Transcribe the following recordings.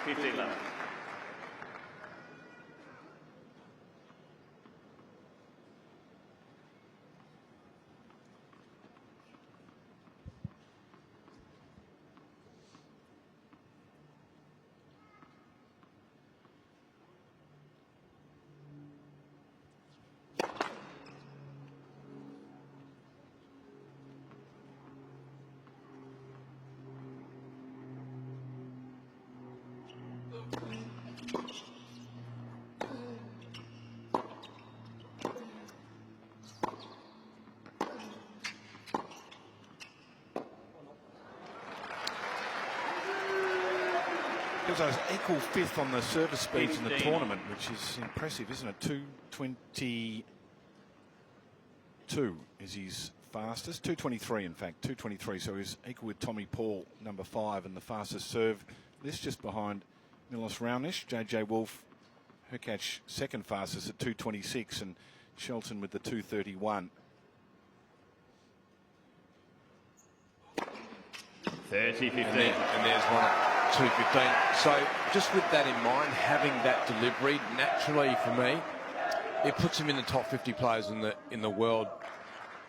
15-11. Cazaux equal fifth on the service speeds in the tournament, which is impressive, isn't it? 2:22 is his fastest. 2:23, in fact, 2:23. So he's equal with Tommy Paul, number 5, and the fastest serve list, just behind Milos Raonic. JJ Wolf, Hurkacz second fastest at 2:26, and Shelton with the 2:31. 30-15. And there's one at 2:15. So just with that in mind, having that delivery, naturally for me, it puts him in the top 50 players in the world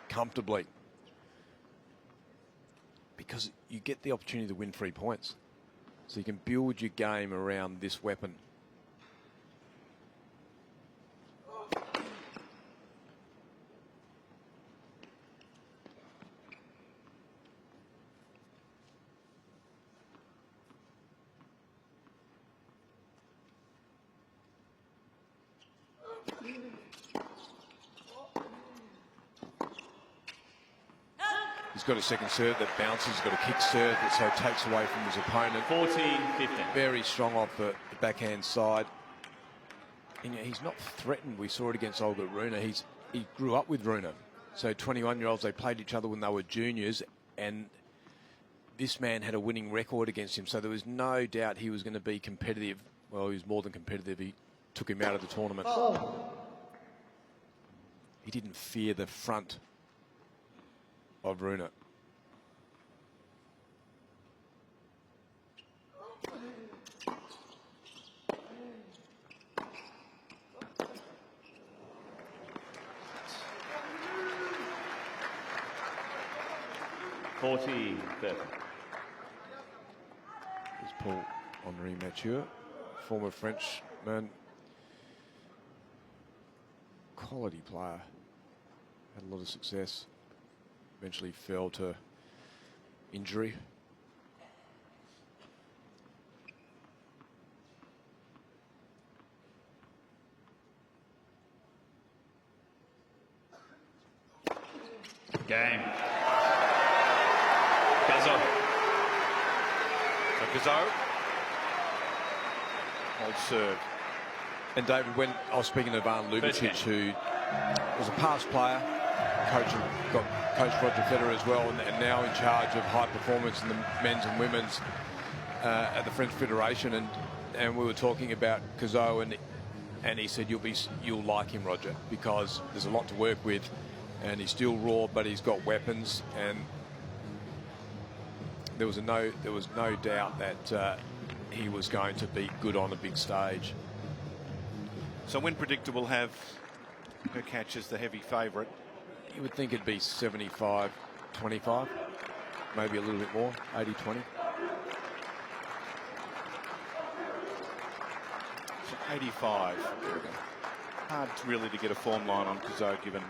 comfortably, because you get the opportunity to win 3 points. So you can build your game around this weapon. He's got a second serve that bounces. He's got a kick serve that so takes away from his opponent. 14-15. Very strong off the backhand side. And he's not threatened. We saw it against Olga Runa. He grew up with Runa. So 21-year-olds, they played each other when they were juniors, and this man had a winning record against him. So there was no doubt he was going to be competitive. Well, he was more than competitive. He took him out of the tournament. He didn't fear the front of Runa. There's Paul-Henri Mathieu, former Frenchman, quality player, had a lot of success, eventually fell to injury. Game. Cazaux. So Cazaux. Hold serve. And David, when I was speaking of Arn Lubicic, who was a past player, coached Roger Federer as well, and now in charge of high performance in the men's and women's at the French Federation, and we were talking about Cazaux, and he said you'll like him, Roger, because there's a lot to work with, and he's still raw, but he's got weapons, and there was no doubt that he was going to be good on a big stage. So Win Predictor will have Hurkacz as the heavy favourite. You would think it'd be 75-25, maybe a little bit more, 80-20. So 85. Hard really to get a form line on Cazaux given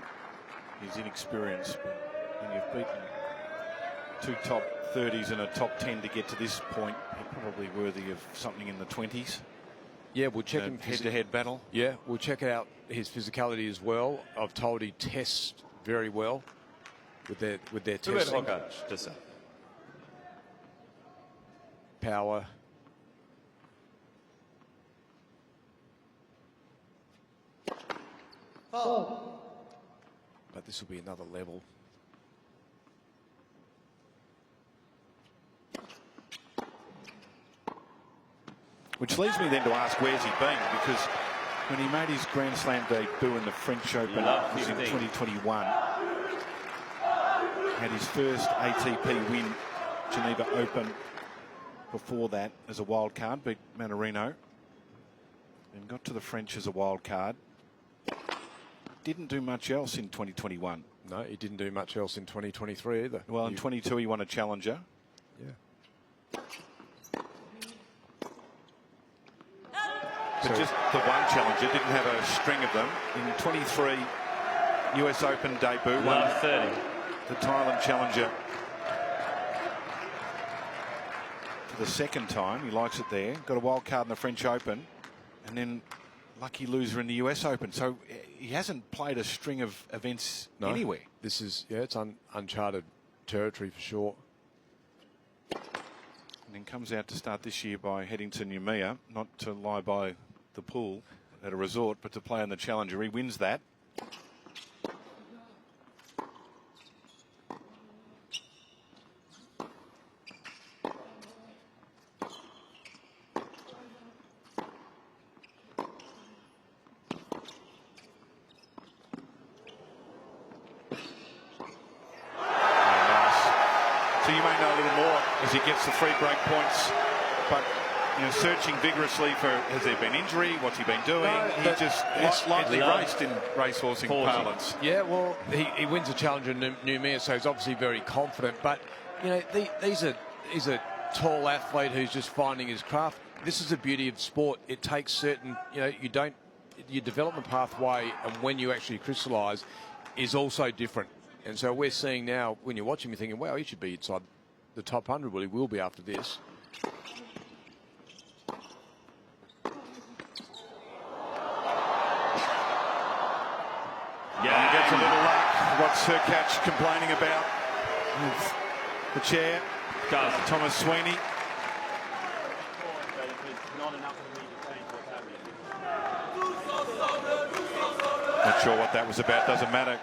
his inexperience. But when you've beaten 2 top 30s and a top 10 to get to this point, you're probably worthy of something in the 20s. Yeah, we'll check him head-to-head battle. Yeah, we'll check out his physicality as well. I've told he tests very well with their testing. Hubert Hurkacz, just that. Power. But this will be another level. Which leads me then to ask, where's he been? Because when he made his Grand Slam debut in the French Open in 2021, had his first ATP win, Geneva Open, before that as a wild card, beat Manarino. And got to the French as a wild card. Didn't do much else in 2021. No, he didn't do much else in 2023 either. Well, in 22 he won a challenger. Yeah. But just the one challenger, didn't have a string of them. In 23 US Open debut, won 30. the Thailand challenger for the second time. He likes it there. Got a wild card in the French Open, and then lucky loser in the US Open. So he hasn't played a string of events anywhere. This is, it's uncharted territory for sure. And then comes out to start this year by heading to Noumea, not to lie by the pool at a resort, but to play in the challenger. He wins that. He gets the 3 break points, but searching vigorously for, has there been injury? What's he been doing? He just lightly raced in racehorsing parlance. Yeah, well, he wins a challenger in Noumea, so he's obviously very confident. But he's a tall athlete who's just finding his craft. This is the beauty of sport. It takes certain, your development pathway and when you actually crystallise is also different. And so we're seeing now, when you're watching, you're thinking, wow, he should be inside the top 100. Well, he will be after this. Yeah, he gets a little luck. What's Hurkacz complaining about with the chair? Thomas Sweeney. Not sure what that was about. Doesn't matter.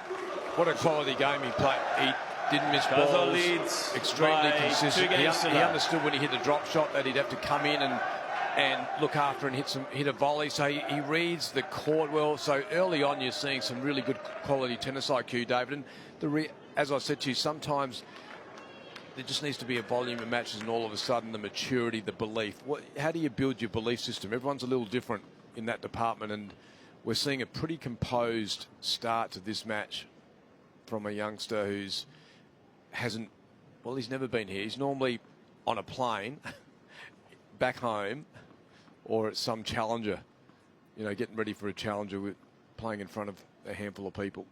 What a quality game he played. He didn't miss balls. Leads extremely consistent. He understood when he hit the drop shot that he'd have to come in and look after and hit a volley. So he reads the court well. So early on, you're seeing some really good quality tennis IQ, David. And as I said to you, sometimes there just needs to be a volume of matches, and all of a sudden the maturity, the belief. How do you build your belief system? Everyone's a little different in that department, and we're seeing a pretty composed start to this match from a youngster who's he's never been here. He's normally on a plane back home or at some challenger, getting ready for a challenger with playing in front of a handful of people.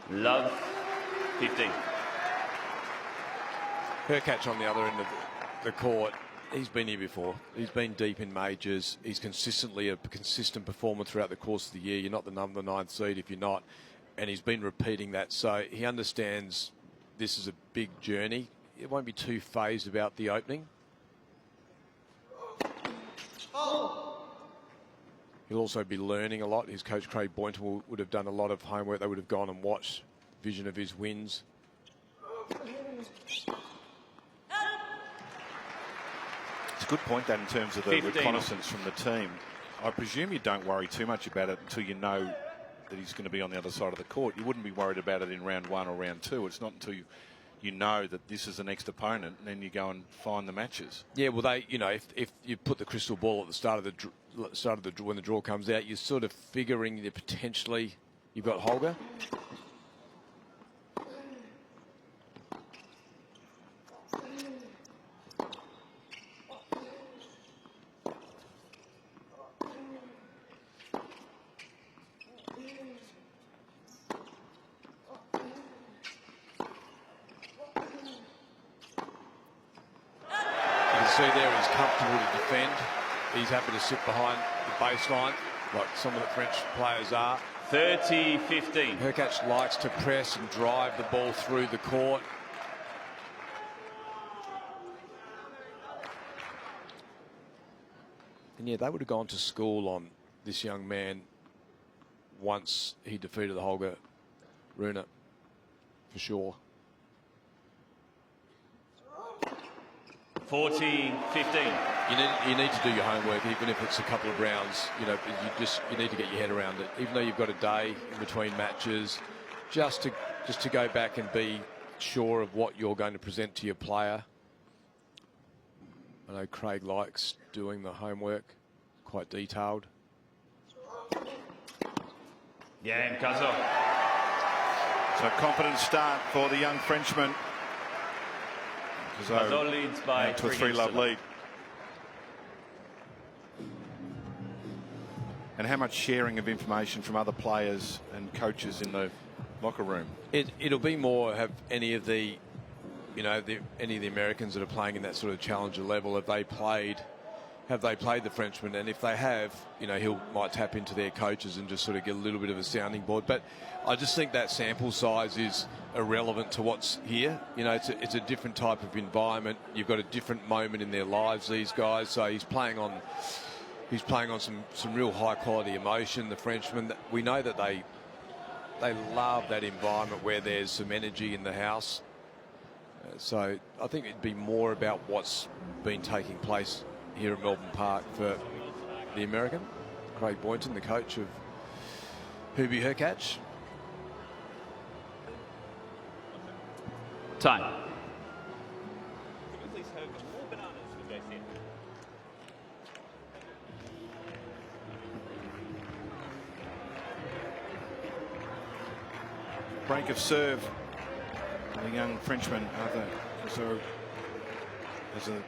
Love 15. Hurkacz on the other end of the court. He's been here before. He's been deep in majors. He's consistently a consistent performer throughout the course of the year. You're not the number 9 seed if you're not. And he's been repeating that. So he understands this is a big journey. It won't be too phased about the opening. He'll also be learning a lot. His coach, Craig Boynton, would have done a lot of homework. They would have gone and watched vision of his wins. It's a good point, that, in terms of the 15. reconnaissance from the team. I presume you don't worry too much about it until you know that he's going to be on the other side of the court. You wouldn't be worried about it in round 1 or round 2. It's not until you know that this is the next opponent, and then you go and find the matches. Yeah, well, if you put the crystal ball at the start of the when the draw comes out, you're sort of figuring that potentially you've got Holger. See there, he's comfortable to defend. He's happy to sit behind the baseline, like some of the French players are. 30-15. Hurkacz likes to press and drive the ball through the court. And yeah, they would have gone to school on this young man once he defeated the Holger Rune, for sure. 40-15. You need to do your homework, even if it's a couple of rounds. You need to get your head around it. Even though you've got a day in between matches, just to go back and be sure of what you're going to present to your player. I know Craig likes doing the homework, quite detailed. Yeah, Cazaux. So confident start for the young Frenchman. Cazaux leads by to a 3-love lead. And how much sharing of information from other players and coaches in the locker room? It'll be more, have any of the Americans that are playing in that sort of challenger level, have they played the Frenchman? And if they have, might tap into their coaches and just sort of get a little bit of a sounding board. But I just think that sample size is irrelevant to what's here. It's a different type of environment. You've got a different moment in their lives, these guys. So he's playing on some real high quality emotion. The Frenchman, we know that they love that environment where there's some energy in the house. So I think it'd be more about what's been taking place here at Melbourne Park for the American. Craig Boynton, the coach of Hubert Hurkacz. Time. Break of serve. The young Frenchman, Arthur Cazaux, has an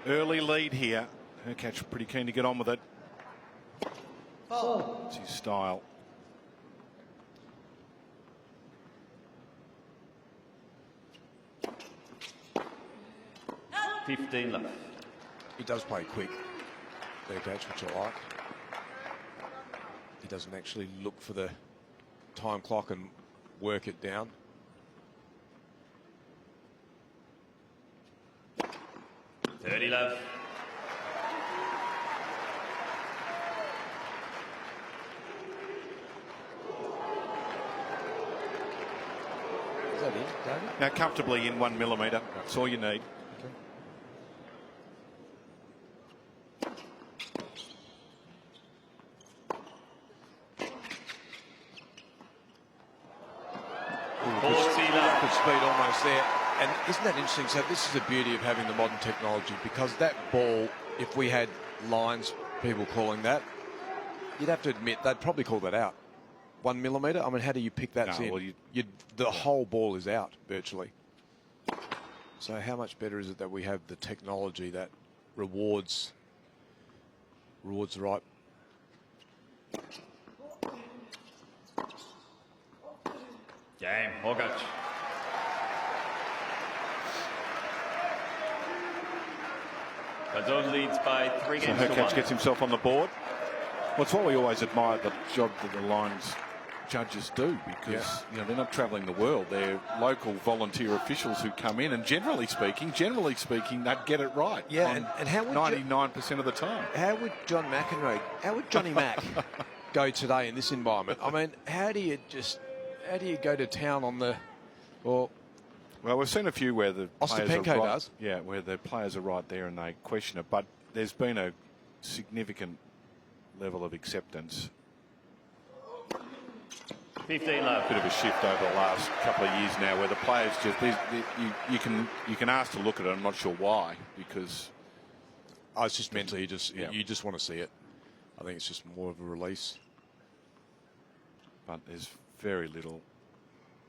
early lead here. Hurkacz pretty keen to get on with it. It's his style. $15 left. He does play quick, Hurkacz, which I like. He doesn't actually look for the time clock and work it down. $30 left. Is that it, David? Now comfortably in 1 millimetre. That's all you need. Good speed almost there. And isn't that interesting? So this is the beauty of having the modern technology, because that ball, if we had lines, people calling that, you'd have to admit they'd probably call that out. 1 millimetre? I mean, how do you pick that in? Well, the whole ball is out, virtually. So how much better is it that we have the technology that rewards the right... Game, Hurkacz. Cazaux leads by 3 games to 1. Hurkacz gets himself on the board. Well, it's what we always admire, the job that the Lions judges do, because they're not travelling the world. They're local volunteer officials who come in, and generally speaking, they'd get it right. Yeah, and how would 99% of the time. How would Johnny Mack go today in this environment? I mean, how do you go to town on the... Well, we've seen a few where the players are right. Does. Yeah, where the players are right there and they question it. But there's been a significant level of acceptance. 15 left. Bit of a shift over the last couple of years now, where the players just you can ask to look at it. I'm not sure why, because it's just mentally you just want to see it. I think it's just more of a release. But there's very little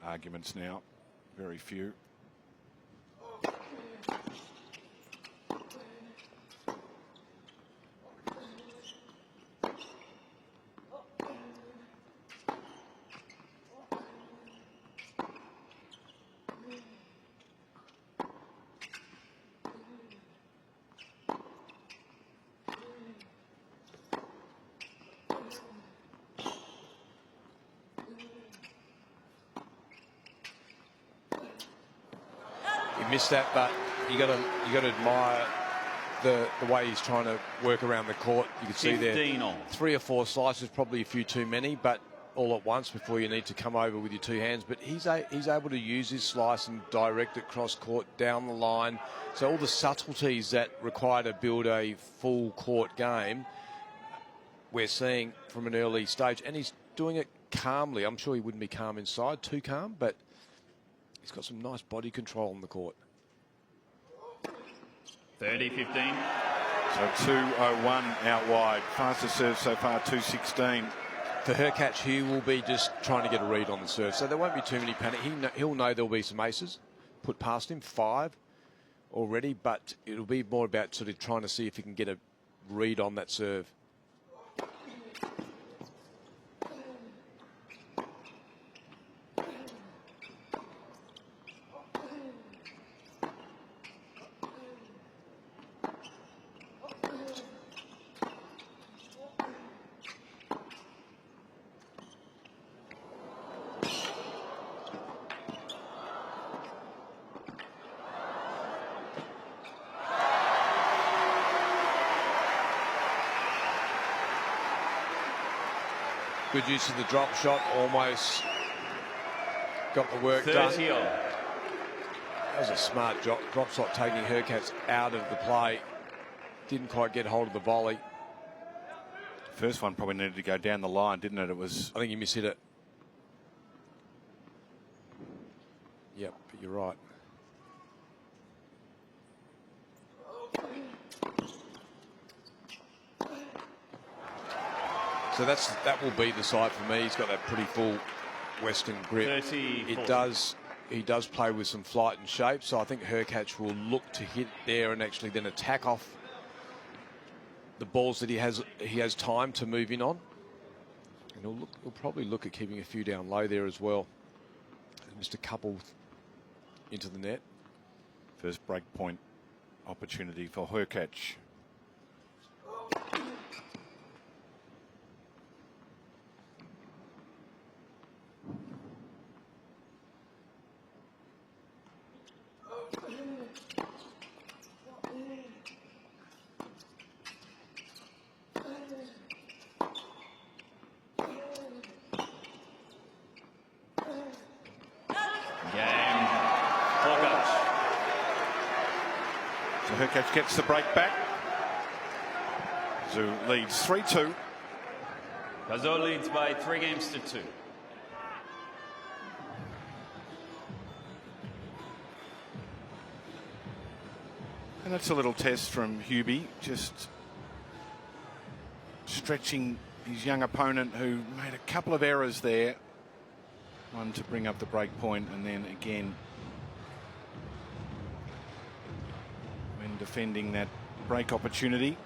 arguments now. Very few. Missed that, but you got to admire the way he's trying to work around the court. You can see there 3 or 4 slices, probably a few too many, but all at once before you need to come over with your two hands. But he's able to use his slice and direct it cross court down the line. So all the subtleties that require to build a full court game, we're seeing from an early stage, and he's doing it calmly. I'm sure he wouldn't be calm inside, too calm, but he's got some nice body control on the court. 30-15. So 201 out wide. Fastest serve so far, 216. For Hurkacz, he will be just trying to get a read on the serve, so there won't be too many panic. He'll know there'll be some aces put past him, 5 already, but it'll be more about sort of trying to see if he can get a read on that serve. Good use of the drop shot, almost got the work done. 30 all. That was a smart drop shot, taking Hurkacz out of the play. Didn't quite get hold of the volley. First one probably needed to go down the line, didn't it? It was. I think he mishit it. Yep, but you're right. So that will be the side for me. He's got that pretty full Western grip. 30, he does play with some flight and shape, so I think Hurkacz will look to hit there and actually then attack off the balls that he has time to move in on. And he'll probably look at keeping a few down low there as well. Just a couple into the net. First break point opportunity for Hurkacz. Hurkacz gets the break back. Zoo leads 3-2. Cazaux leads by 3-2. And that's a little test from Hubie, just stretching his young opponent who made a couple of errors there. One to bring up the break point, and then again when defending that break opportunity.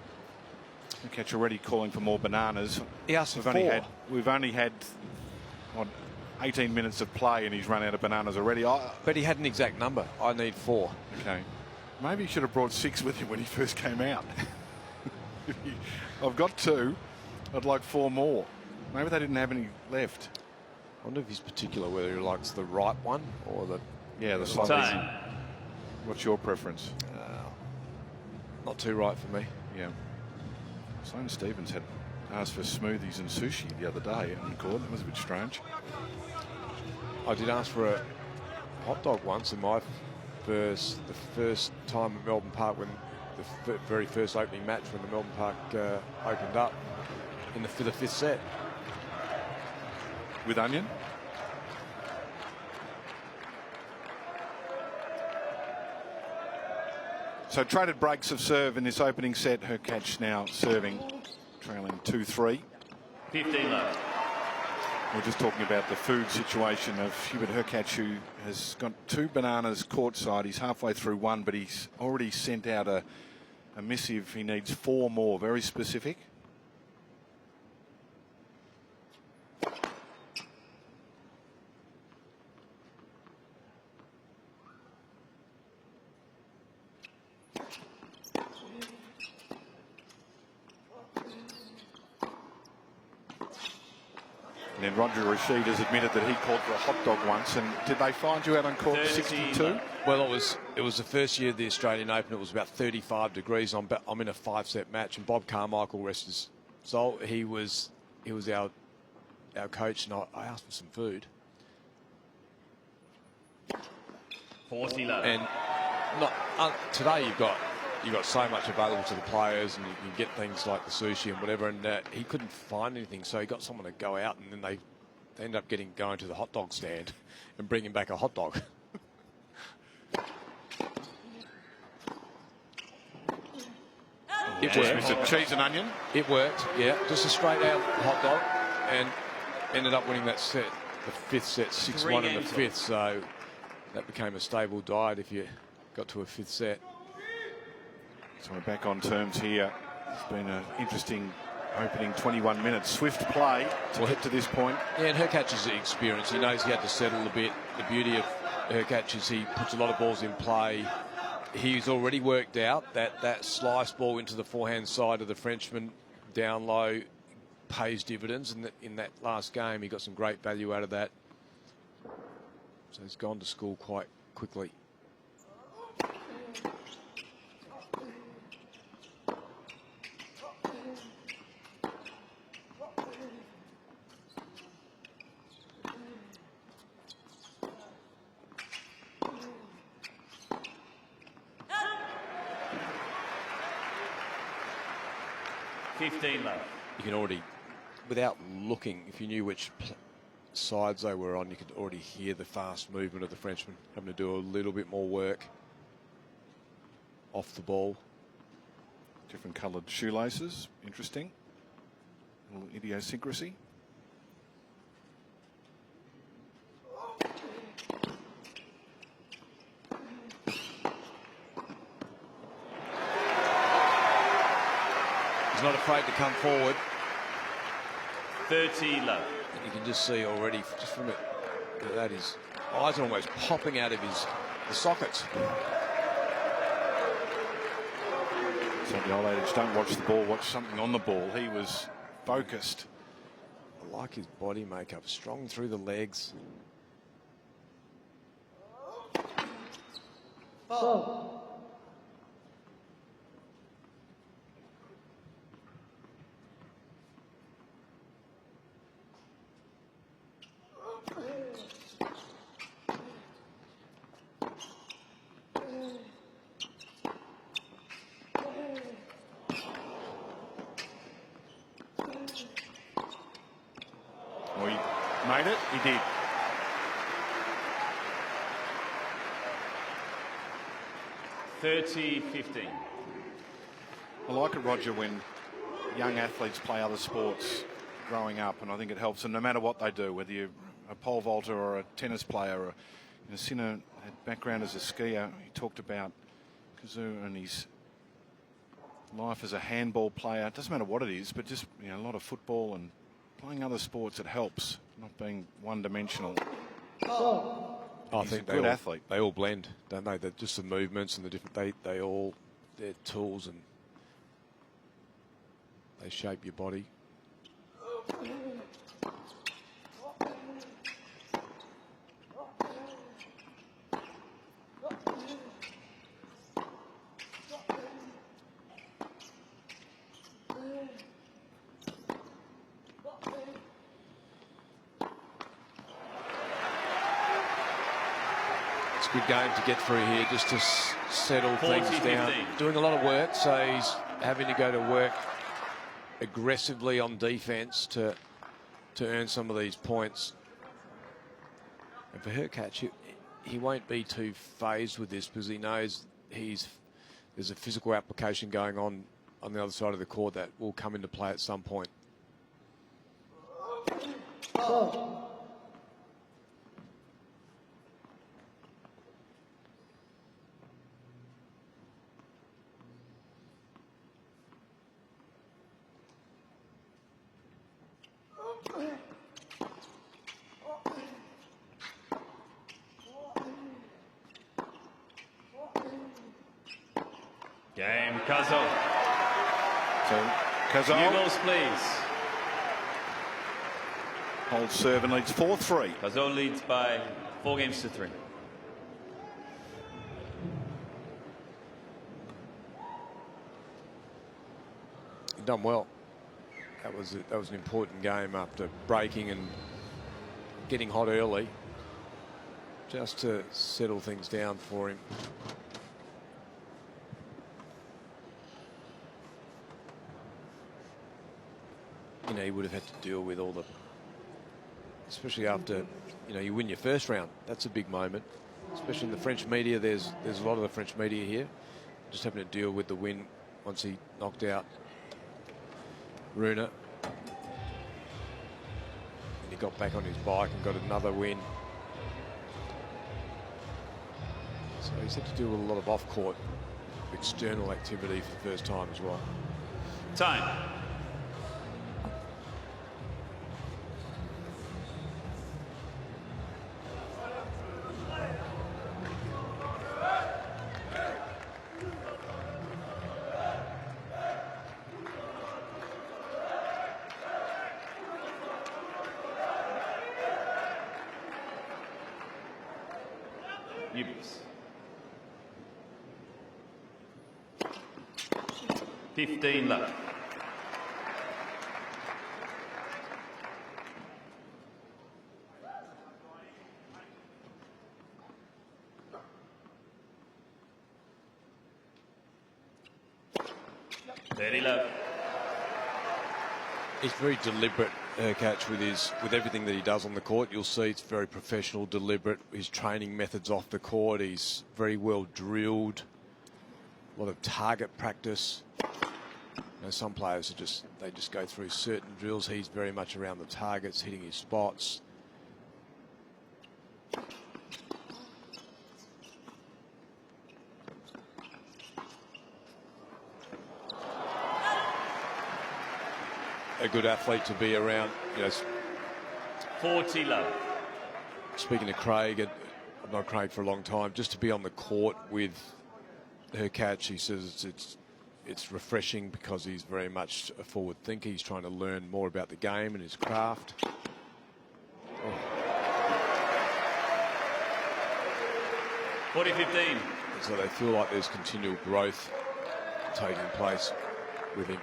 Hurkacz already calling for more bananas. He asked for 4. We've only had what, 18 minutes of play, and he's run out of bananas already. But he had an exact number. I need 4. Okay. Maybe he should have brought 6 with him when he first came out. I've got 2. I'd like 4 more. Maybe they didn't have any left. I wonder if he's particular whether he likes the right one or the... Yeah, the time. What's your preference? Not too right for me. Yeah. Sloane Stephens had asked for smoothies and sushi the other day on court. That was a bit strange. I did ask for a hot dog once in the first time at Melbourne Park, when the very first opening match when the Melbourne Park opened up for the 5th set. With onion? So traded breaks of serve in this opening set. Hurkacz now serving, trailing 2-3. 15 left. We're just talking about the food situation of Hubert Hurkacz, who has got 2 bananas courtside. He's halfway through 1, but he's already sent out a missive. He needs 4 more, very specific. And then Roger Rashid has admitted that he called for a hot dog once. And did they find you out on court 62? Well, it was the first year of the Australian Open. It was about 35 degrees. I'm in a 5-set match, and Bob Carmichael, rest his soul, he was our our coach, and I asked for some food. 40 love. And today you've got so much available to the players, and you can get things like the sushi and whatever. And he couldn't find anything, so he got someone to go out, and then they ended up going to the hot dog stand and bringing back a hot dog. It worked. Mr. Cheese and onion. It worked, yeah. Just a straight out hot dog, and ended up winning that set, the fifth set, 6-1 in the fifth. So that became a stable diet if you got to a fifth set. So we're back on terms here. It's been an interesting opening 21 minutes. Swift play to get to this point. Yeah, and Hurkacz's experience. He knows he had to settle a bit. The beauty of Hurkacz is he puts a lot of balls in play. He's already worked out that slice ball into the forehand side of the Frenchman down low pays dividends. And in that last game, he got some great value out of that. So he's gone to school quite quickly. You can already, without looking, if you knew which sides they were on, you could already hear the fast movement of the Frenchman, having to do a little bit more work off the ball. Different coloured shoelaces, interesting. A little idiosyncrasy. Not afraid to come forward. 30 love. And you can just see already, just from it, that his eyes are almost popping out of the sockets. So the old adage, don't watch the ball, watch something on the ball. He was focused. I like his body makeup, strong through the legs. Oh. Well, he made it. He did. (30-15). I like it, Roger, when young athletes play other sports growing up, and I think it helps them no matter what they do, whether you're a pole vaulter or a tennis player. Or, Sinner had background as a skier. He talked about Cazaux and his life as a handball player. It doesn't matter what it is, but just a lot of football and playing other sports. It helps, not being one-dimensional. I think good athlete. They all blend, don't they? They're just the movements and the different. They all, they're tools, and they shape your body. Good game to get through here, just to settle things down. Doing a lot of work, so he's having to go to work aggressively on defence to earn some of these points. And for Hurkacz, he won't be too phased with this, because he knows there's a physical application going on the other side of the court that will come into play at some point. Game, Cazaux. So Cazaux. New balls, please. Holds serve and leads 4-3. Cazaux leads by 4-3. Done well. That was an important game after breaking and getting hot early, just to settle things down for him. You know, he would have had to deal with all the, especially after, you know, you win your first round. That's a big moment, especially in the French media. There's a lot of the French media here, just having to deal with the win once he knocked out Runa. And he got back on his bike and got another win. So he's had to deal with a lot of off-court external activity for the first time as well. Time. Newbies. 15 left. Very low. He's very deliberate, Hurkacz, with everything that he does on the court. You'll see it's very professional, deliberate. His training methods off the court, he's very well drilled. A lot of target practice. You know, some players are they just go through certain drills. He's very much around the targets, hitting his spots. A good athlete to be around. You know, 40 low. speaking to Craig, and I've known Craig for a long time, just to be on the court with Hurkacz, he says it's refreshing because he's very much a forward thinker. He's trying to learn more about the game and his craft. 40-15. So they feel like there's continual growth taking place with him.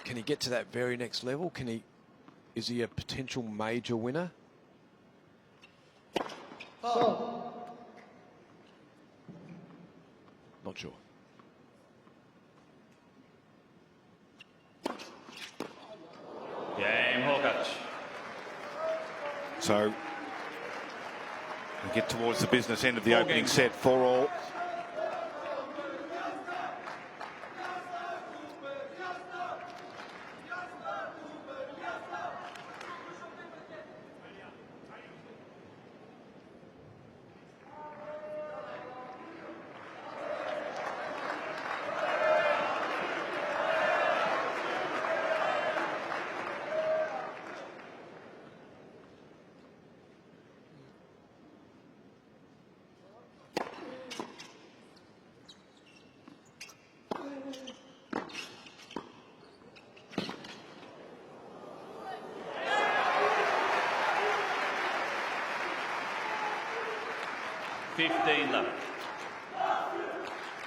Can he get to that very next level? Is he a potential major winner? Oh. Not sure. Game Hurkacz. So we get towards the business end of the 4 opening games. set, 4-all.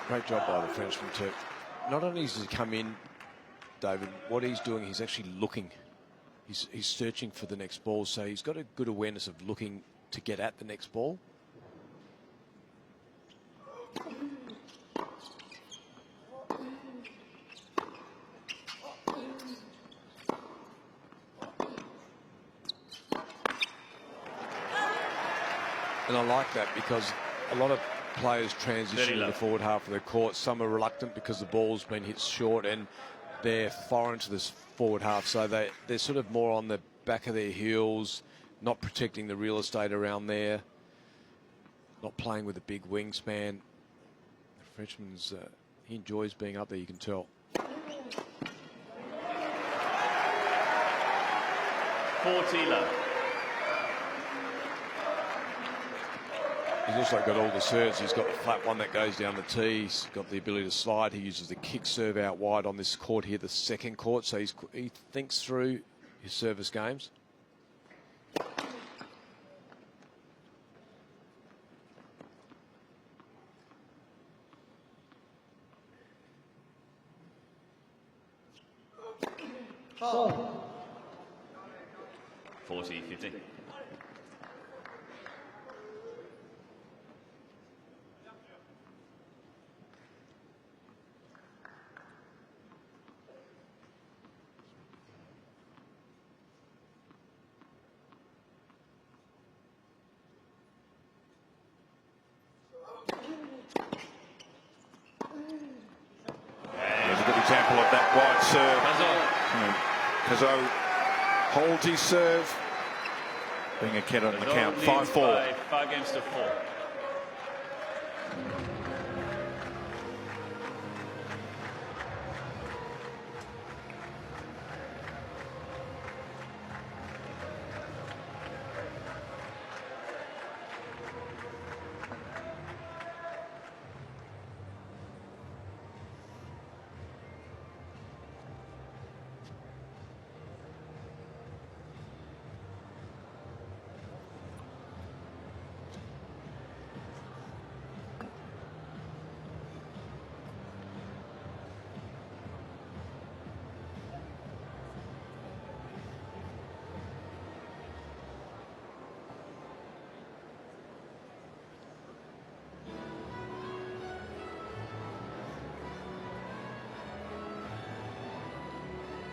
Great job by the Frenchman too. Not only does he come in, David, what he's doing, he's actually looking. He's searching for the next ball, so he's got a good awareness of looking to get at the next ball. And I like that because a lot of players transition to the forward half of the court. Some are reluctant because the ball's been hit short and they're foreign to this forward half. So they're sort of more on the back of their heels, not protecting the real estate around there, not playing with a big wingspan. The Frenchman's, he enjoys being up there, you can tell. 40 low. He's also got all the serves. He's got the flat one that goes down the tee. He's got the ability to slide. He uses the kick serve out wide on this court here, the second court. So he thinks through his service games. 40-15. Example of that wide serve. Cazaux. Cazaux holds his serve, being a cat on the count. Leads 5-4. by 5 games to 4.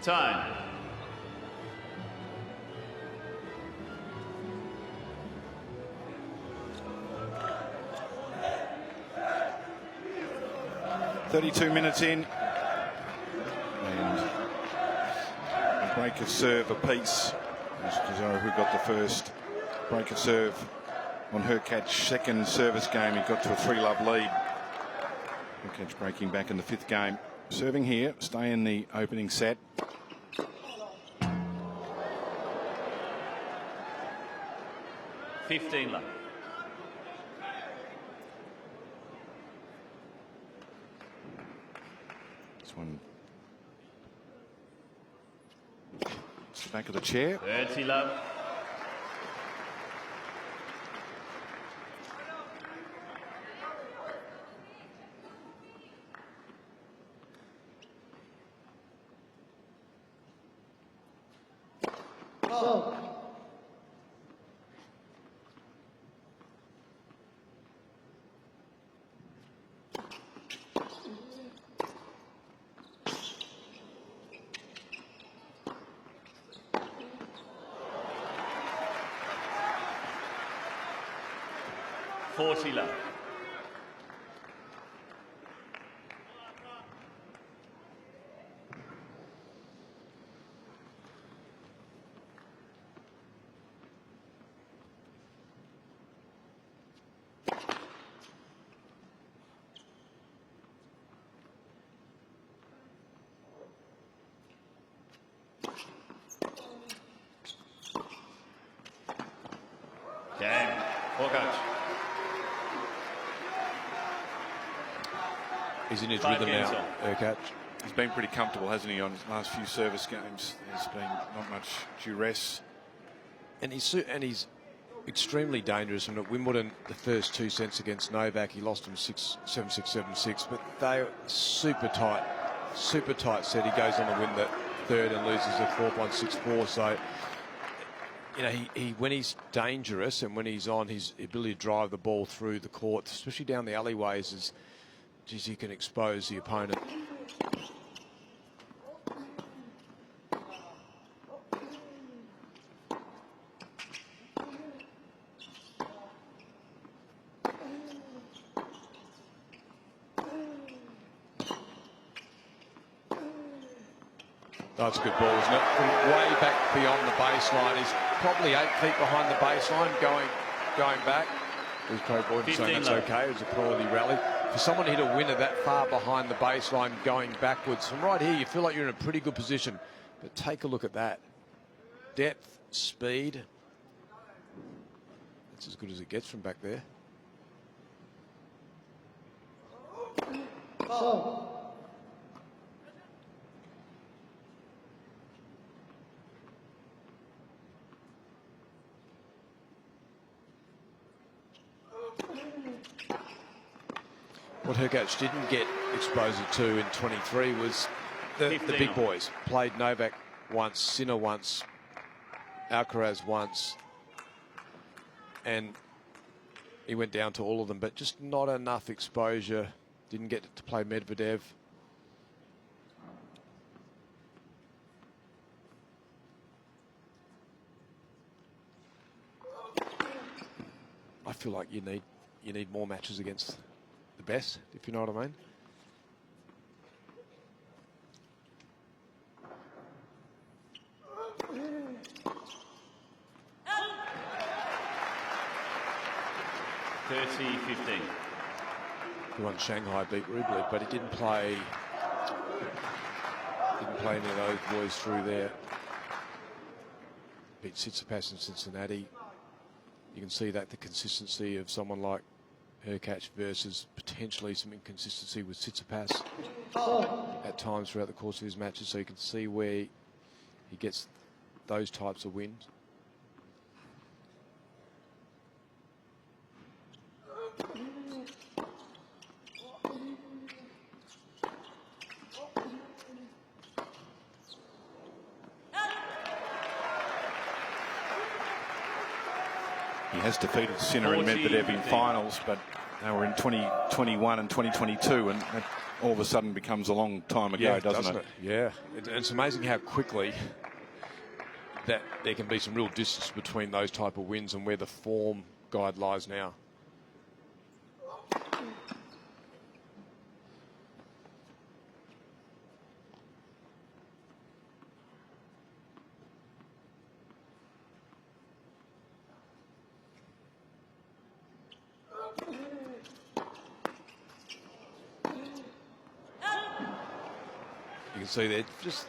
Time. .32 minutes in, and a break of serve apiece. As Cazaux, who got the first break of serve on Hurkacz's second service game, he got to a 3-love lead. Hurkacz breaking back in the 5th game. Serving here, stay in the opening set. $15 left. This one. It's the back of the chair. 30 love. $40 left. Cain. Hurkacz. He's in his 5 rhythm games now, on. Hurkacz. He's been pretty comfortable, hasn't he, on his last few service games? There's been not much duress. And he's extremely dangerous. And at Wimbledon, the first 2 sets against Novak, he lost them 6-7, 6-7-6. But they were super tight set. He goes on to win the third and loses a 4-1, 6-4. So, you know, he when he's dangerous and when he's on, his ability to drive the ball through the court, especially down the alleyways, is, geez, he can expose the opponent. That's a good ball, isn't it? From way back beyond the baseline. He's probably 8 feet behind the baseline, going back. There's Craig Boyden saying that's okay. It was a quality rally. For someone to hit a winner that far behind the baseline, going backwards, from right here, you feel like you're in a pretty good position. But take a look at that. Depth, speed. That's as good as it gets from back there. Oh. What Hurkacz didn't get exposure to in 23 was the big boys. Played Novak once, Sinner once, Alcaraz once, and he went down to all of them, but just not enough exposure. Didn't get to play Medvedev. I feel like you need more matches against the best, if you know what I mean. He won Shanghai, beat Rublev, but he didn't play any of those boys through there. Beat Tsitsipas in Cincinnati. You can see that the consistency of someone like Hurkacz versus potentially some inconsistency with Tsitsipas at times throughout the course of his matches, so you can see where he gets those types of wins. He has defeated Sinner and Medvedev in finals, but they were in 2021 and 2022, and that all of a sudden becomes a long time ago, doesn't it? Yeah, it's amazing how quickly that there can be some real distance between those type of wins and where the form guide lies now. You can see there, just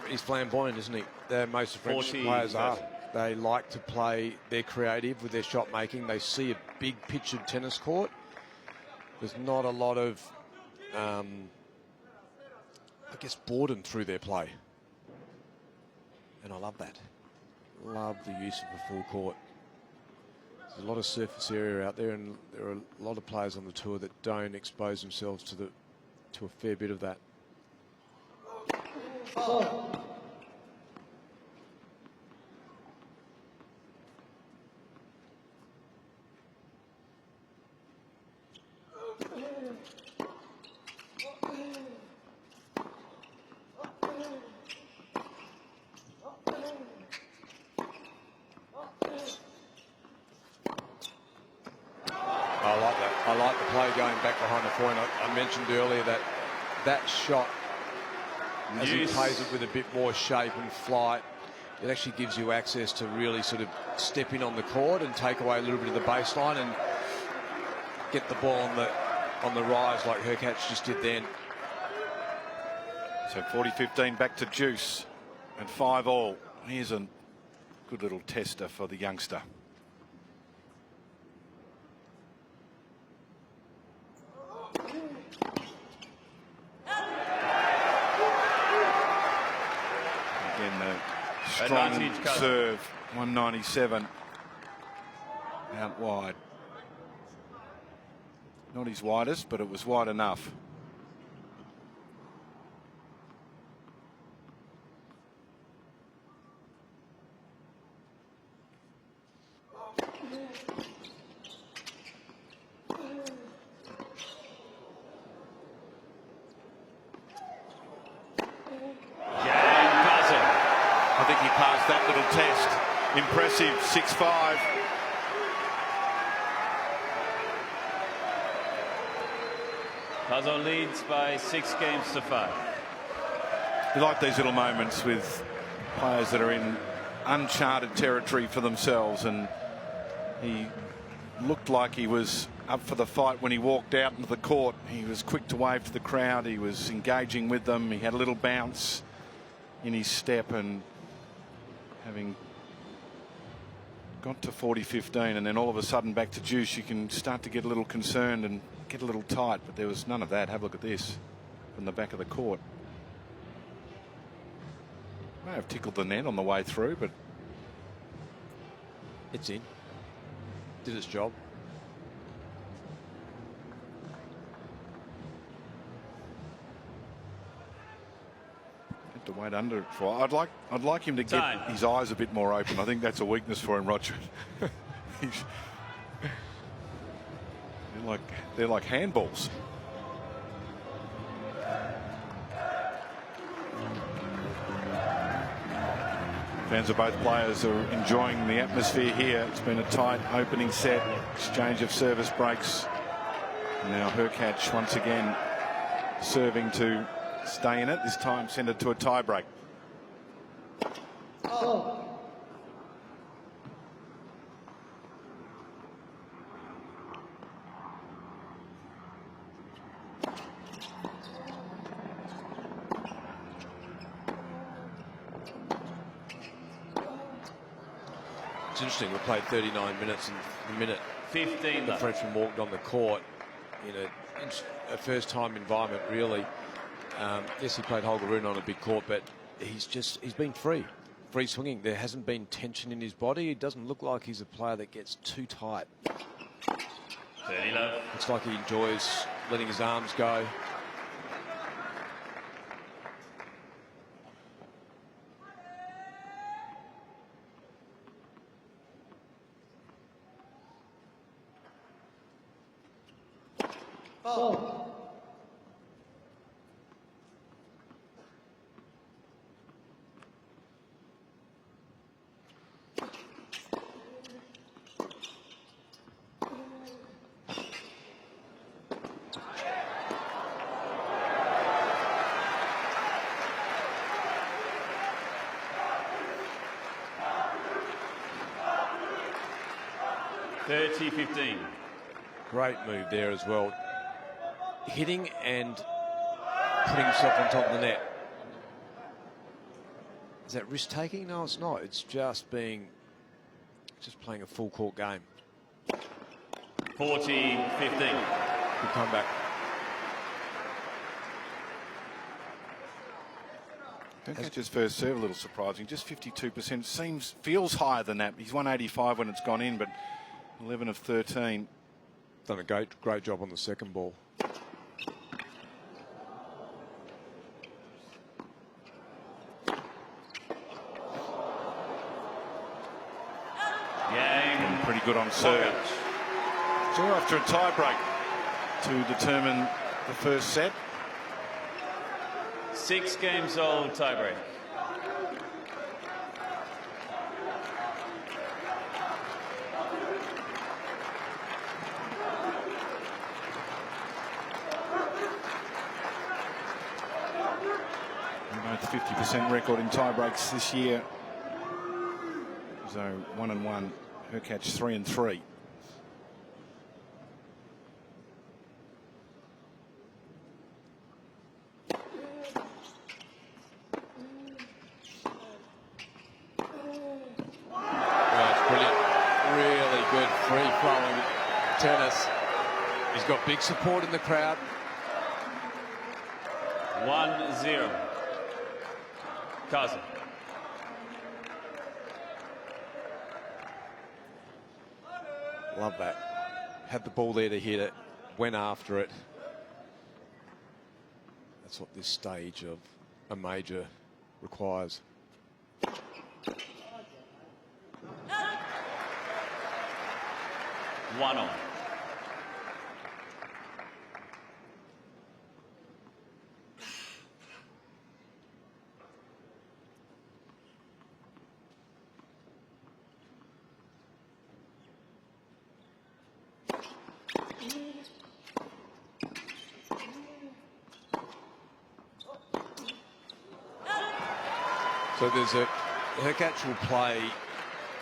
he's flamboyant, isn't he? Most French players are. They like to play. They're creative with their shot making. They see a big pictured tennis court. There's not a lot of, I guess, boredom through their play, and I love that. Love the use of a full court. There's a lot of surface area out there, and there are a lot of players on the tour that don't expose themselves to a fair bit of that. I like the play going back behind the point. I mentioned earlier that shot, as he plays it with a bit more shape and flight, it actually gives you access to really sort of step in on the court and take away a little bit of the baseline and get the ball on the rise like Hurkacz just did then. So 40-15 back to Juice and 5-all. Here's a good little tester for the youngster. Strong serve, 197 out wide. Not his widest, but it was wide enough. I think he passed that little test. Impressive, 6-5. Cazaux leads by 6 games to 5. You like these little moments with players that are in uncharted territory for themselves, and he looked like he was up for the fight when he walked out into the court. He was quick to wave to the crowd. He was engaging with them. He had a little bounce in his step, and having got to 40-15 and then all of a sudden back to Juice, you can start to get a little concerned and get a little tight, but there was none of that. Have a look at this from the back of the court. May have tickled the net on the way through, but it's in. Did its job. Had to wait under it for. I'd like him to get Time. his eyes a bit more open. I think that's a weakness for him, Roger. They're like handballs. Fans of both players are enjoying the atmosphere here. It's been a tight opening set. Exchange of service breaks. Now Hurkacz once again serving to stay in it. This time send it to a tie break. It's interesting, we played 39 minutes, and the minute 15 the left. Frenchman walked on the court in a first-time environment, really. Yes, he played Holger Rune on a big court, but he's been free swinging. There hasn't been tension in his body. It doesn't look like he's a player that gets too tight. 30 left. Looks like he enjoys letting his arms go. $30-15. Great move there as well. Hitting and putting himself on top of the net. Is that risk taking? No, it's not. It's just playing a full court game. 40-15. Good comeback. Hurkacz's first serve a little surprising. Just 52%. Feels higher than that. He's 185 when it's gone in, but 11 of 13. Done a great job on the second ball. Game. Pretty good on serve. So we're after a tie break to determine the first set. 6 games old tiebreak. Both 50% record in tie breaks this year. So 1-1. Hurkacz 3-3. Free-flowing tennis. He's got big support in the crowd. 1-0. Cazaux. Love that. Had the ball there to hit it. Went after it. That's what this stage of a major requires. 1-0. So there's Hurkacz will play.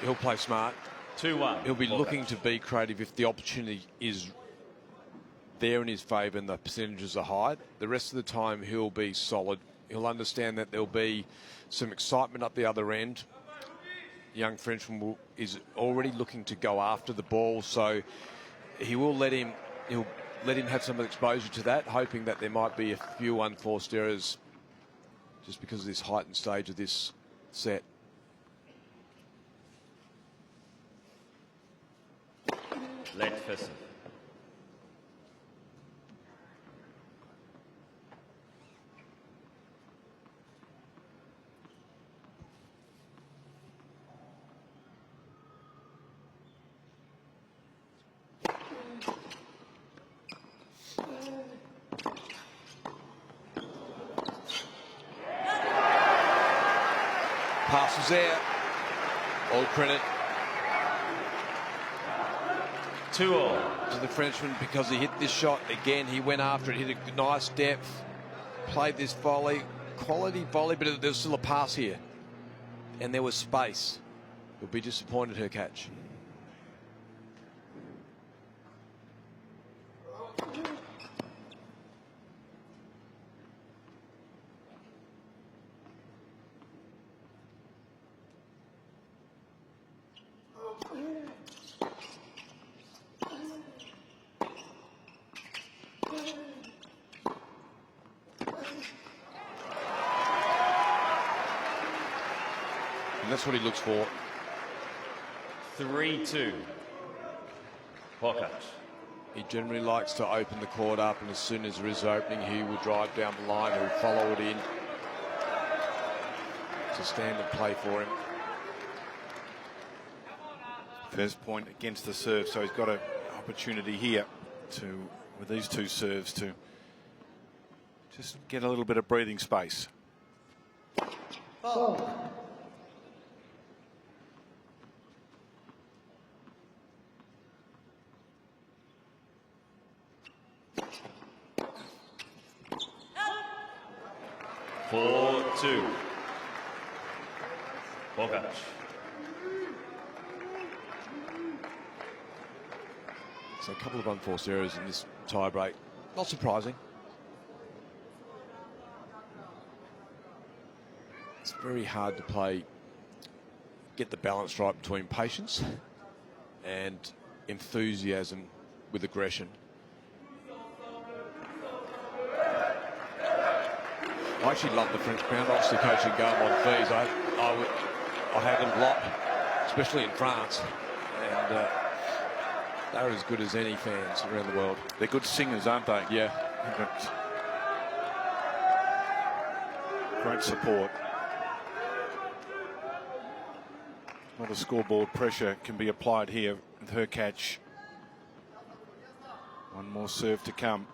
He'll play smart. 2-1. He'll be looking to be creative if the opportunity is there in his favour and the percentages are high. The rest of the time he'll be solid. He'll understand that there'll be some excitement up the other end. Young Frenchman is already looking to go after the ball, so he'll let him have some exposure to that, hoping that there might be a few unforced errors just because of this heightened stage of this set. Letfesen. Pass was there. All credit 2-all. to the Frenchman because he hit this shot again. He went after it, hit a nice depth, played this volley, quality volley, but there was still a pass here, and there was space. You'll be disappointed, Hurkacz. And that's what he looks for. 3-2. Hurkacz. He generally likes to open the court up, and as soon as there is opening, he will drive down the line, he'll follow it in. It's a standard play for him. First point against the serve, so he's got an opportunity here to, with these two serves, to just get a little bit of breathing space. Oh. 4-2. Hurkacz. So a couple of unforced errors in this tie break. Not surprising. It's very hard to play, get the balance right between patience and enthusiasm with aggression. I actually love the French crowd. Obviously, coaching Cain on fees, I had them a lot, especially in France, and they're as good as any fans around the world. They're good singers, aren't they? Yeah. They've got great support. A lot of scoreboard pressure can be applied here with Hurkacz. One more serve to come.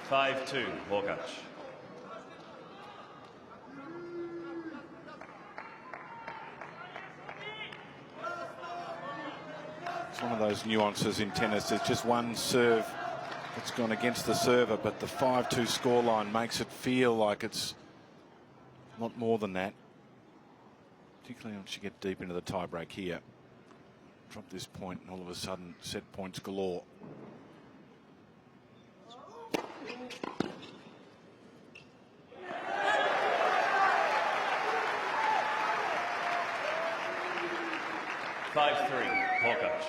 Five-2. Hurkacz. It's one of those nuances in tennis. There's just one serve that's gone against the server, but the 5-2 scoreline makes it feel like it's not more than that. Particularly once you get deep into the tiebreak here. Drop this point and all of a sudden set points galore. Five-3. Hurkacz.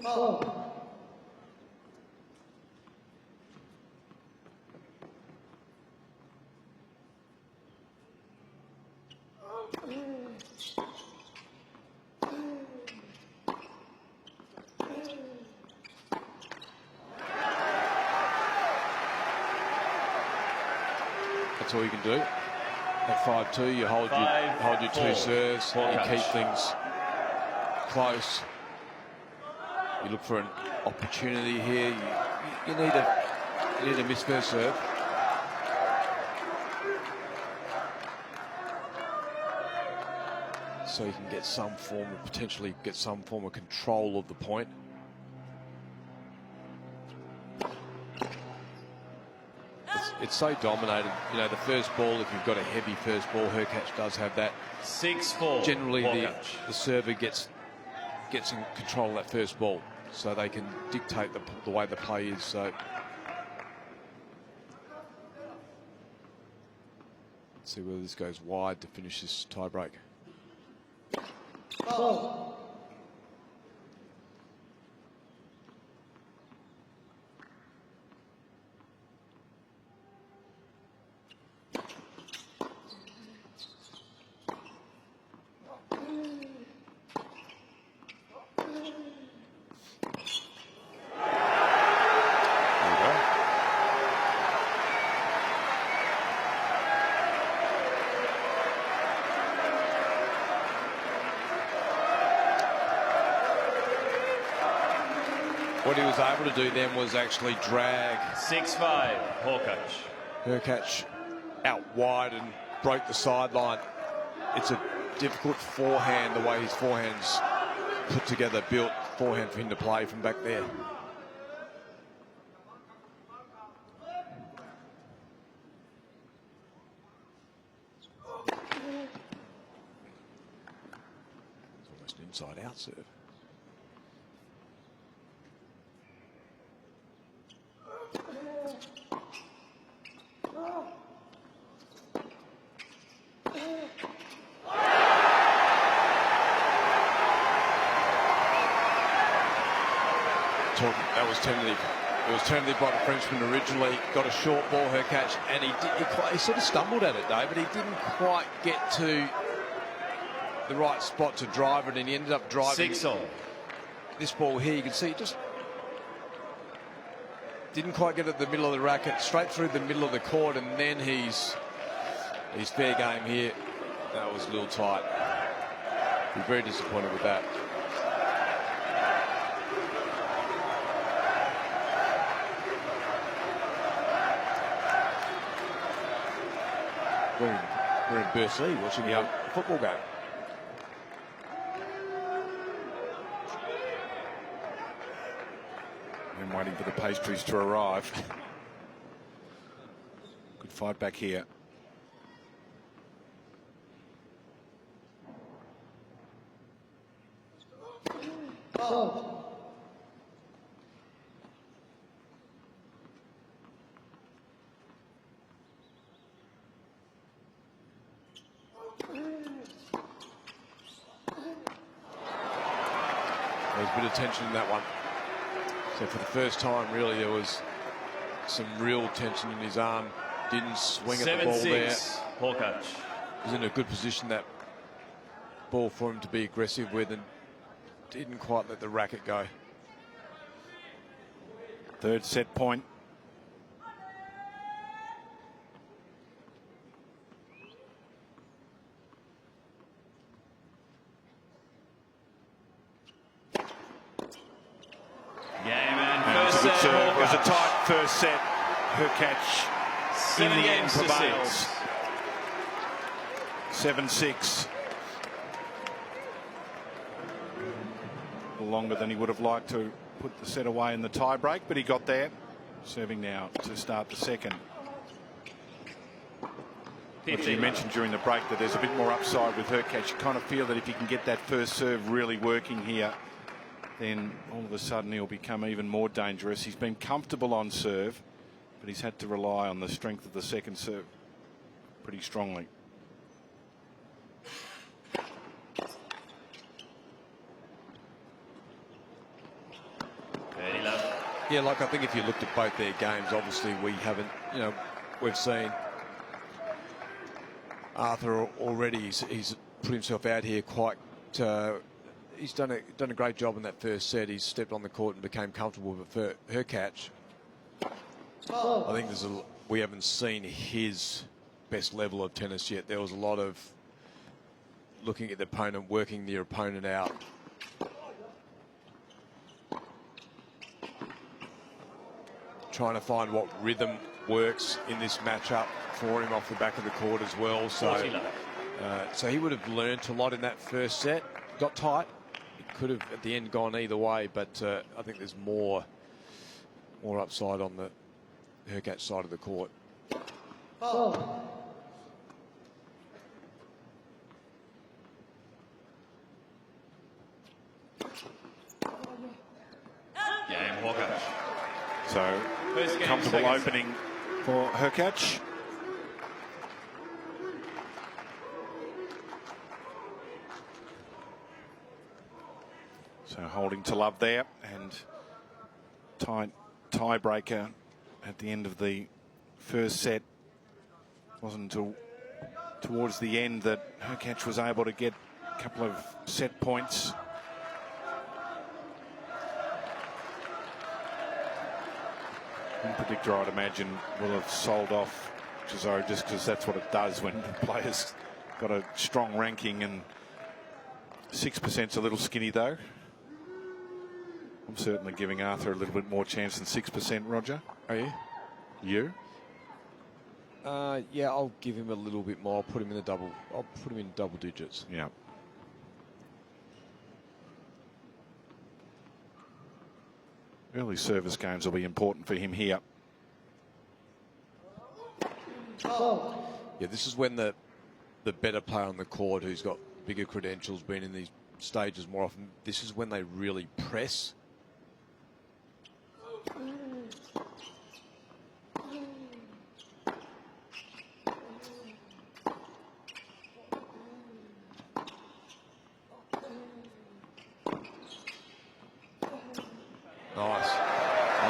Oh. That's all you can do. At 5-2, you hold your two serves, you keep things close. You look for an opportunity here. You need a missed first serve. So you can get some form of, potentially get some form of control of the point. It's so dominated. You know, the first ball, if you've got a heavy first ball, Hurkacz does have that. 6-4. Generally, the server gets in control of that first ball, so they can dictate the way the play is. So let's see whether this goes wide to finish this tie break. Oh. what he was able to do then was actually drag 6-5, Hurkacz. Hurkacz out wide and broke the sideline. It's a difficult forehand, the way his forehand's put together, built forehand for him to play from back there. It's almost an inside-out serve. That was tentative. It was tentative by the Frenchman originally. Got a short ball, Hurkacz, and he sort of stumbled at it, David. He didn't quite get to the right spot to drive it, and he ended up driving 6-all. This ball here. You can see, just didn't quite get at the middle of the racket, straight through the middle of the court, and then he's fair game here. That was a little tight. Be very disappointed with that. We're in Bursley watching a football game. And waiting for the pastries to arrive. Good fight back here. There's a bit of tension in that one. So for the first time, really, there was some real tension in his arm. Didn't swing at the ball there. 7-6, Hurkacz. Was in a good position, that ball, for him to be aggressive with, and didn't quite let the racket go. Third set point. It was a tight first set. Hurkacz in the end prevails. 7-6. Longer than he would have liked to put the set away in the tie break, but he got there. Serving now to start the second. You mentioned during the break that there's a bit more upside with Hurkacz. You kind of feel that if you can get that first serve really working here, then all of a sudden he'll become even more dangerous. He's been comfortable on serve, but he's had to rely on the strength of the second serve pretty strongly. Yeah, like I think if you looked at both their games, obviously we haven't, we've seen Arthur already. He's put himself out here quite. He's done a great job in that first set. He's stepped on the court and became comfortable with Hurkacz. I think we haven't seen his best level of tennis yet. There was a lot of looking at the opponent, working the opponent out. Trying to find what rhythm works in this matchup for him off the back of the court as well. So he would have learnt a lot in that first set. Got tight. It could have at the end gone either way, but I think there's more upside on the Hurkacz side of the court. Game Hurkacz. So comfortable opening for Hurkacz. So holding to love there, and tiebreaker at the end of the first set. Wasn't until towards the end that Hurkacz was able to get a couple of set points. One predictor, I'd imagine, will have sold off Cazaux just because that's what it does when the player's got a strong ranking, and 6%'s a little skinny though. I'm certainly giving Arthur a little bit more chance than 6%, Roger. Are you? You? Yeah, I'll give him a little bit more. I'll put him in double digits. Yeah. Early service games will be important for him here. Yeah, this is when the better player on the court, who's got bigger credentials, been in these stages more often, this is when they really press. Nice.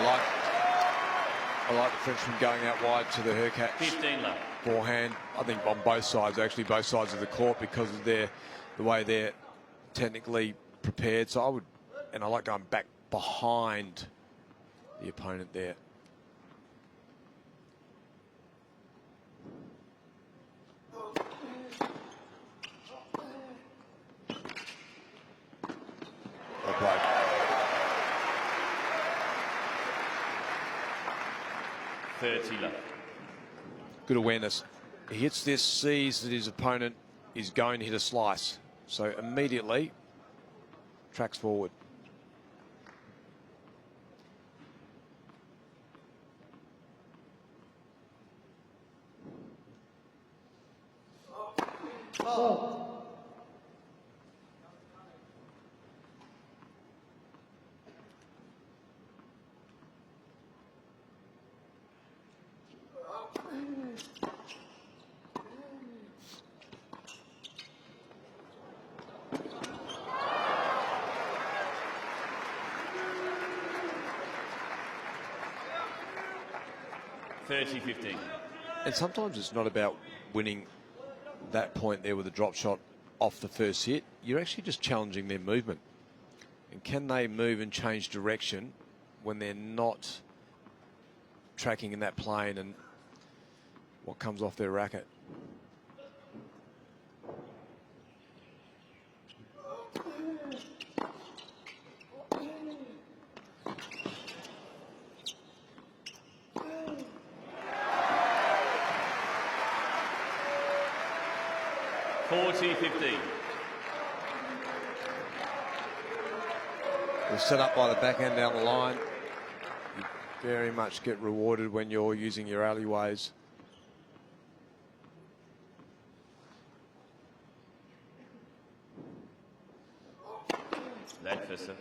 I like the Frenchman going out wide to the Hurkacz 15 love. forehand. I think on both sides, actually both sides of the court, because of the way they're technically prepared. So I like going back behind the opponent there. Well played. Good awareness. He hits this, sees that his opponent is going to hit a slice. So immediately tracks forward. And sometimes it's not about winning that point there with a drop shot off the first hit. You're actually just challenging their movement. And can they move and change direction when they're not tracking in that plane and what comes off their racket? They're set up by the backhand down the line. You very much get rewarded when you're using your alleyways. That for 7.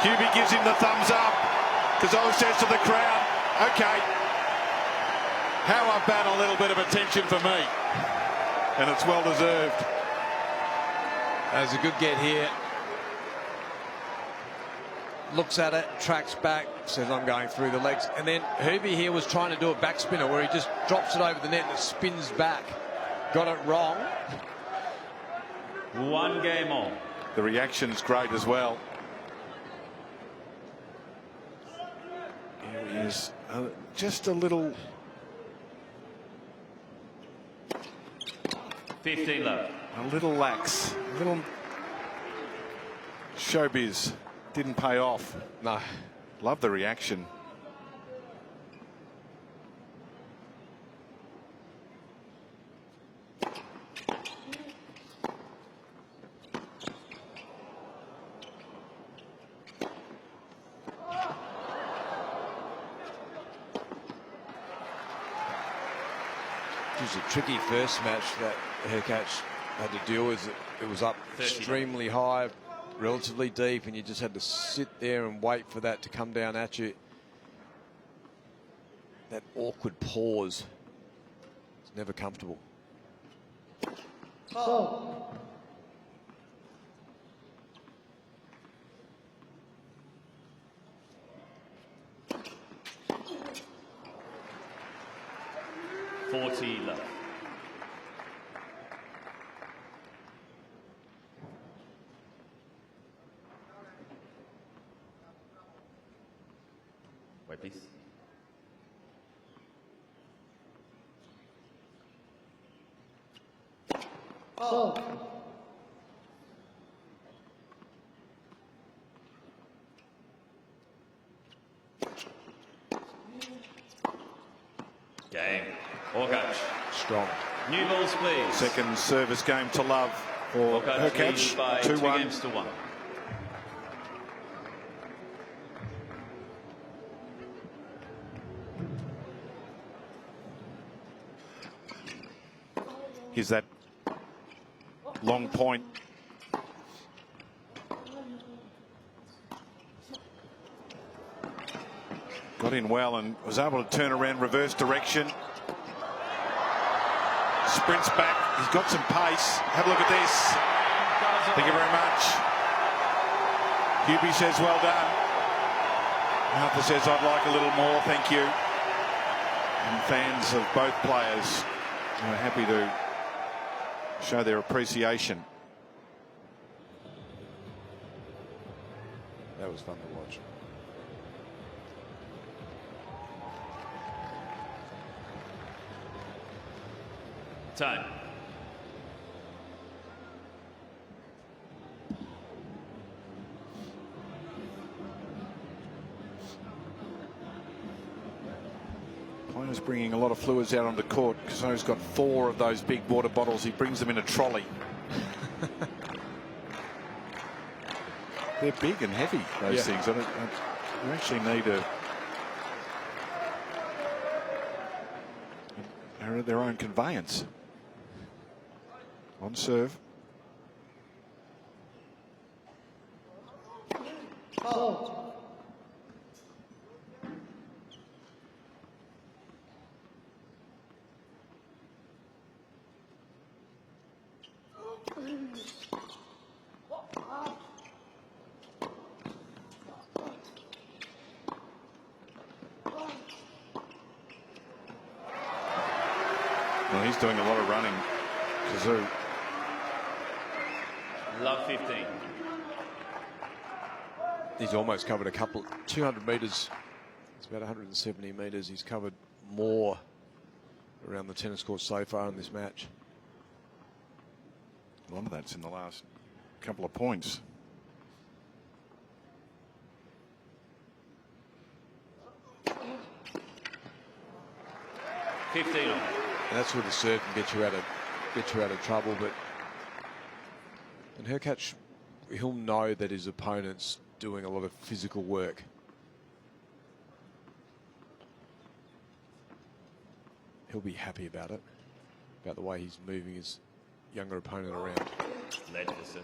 Hubie gives him the thumbs up. Cazaux says to the crowd, okay, how about a little bit of attention for me? And it's well deserved. That's a good get here. Looks at it, tracks back, says I'm going through the legs. And then Hubie here was trying to do a backspinner where he just drops it over the net and it spins back. Got it wrong. 1 game on. The reaction's great as well. Here he is, just a little. 15 love. A little lax, a little showbiz. Didn't pay off. No. Love the reaction. It was a tricky first match that Hurkacz had to deal with. It was up 30. extremely high, relatively deep, and you just had to sit there and wait for that to come down at you. That awkward pause. It's never comfortable. Oh. Love. Wait, please. Oh. Game. Hurkacz. Strong. New balls, please. Second service game to love for Hurkacz leads Hurkacz. by 2 2-1. games to 1. Here's that long point. Got in well and was able to turn around, reverse direction. Sprints back. He's got some pace. Have a look at this. Thank you very much. Hubie says well done. Arthur says I'd like a little more. Thank you. And fans of both players are happy to show their appreciation. That was fun to watch. Time. Players bringing a lot of fluids out onto court. Cazaux got 4 of those big water bottles. He brings them in a trolley. They're big and heavy, those things. You actually need their own conveyance. On serve. Oh. Well, he's doing a lot of running. Cazaux. Love 15. He's almost covered a couple, 200 metres. It's about 170 metres. He's covered more around the tennis court so far in this match. A lot of that's in the last couple of points. On. And that's where the serve can get you out of trouble. But and Hurkacz, he'll know that his opponent's doing a lot of physical work. He'll be happy about it, about the way he's moving his younger opponent around. Leicester.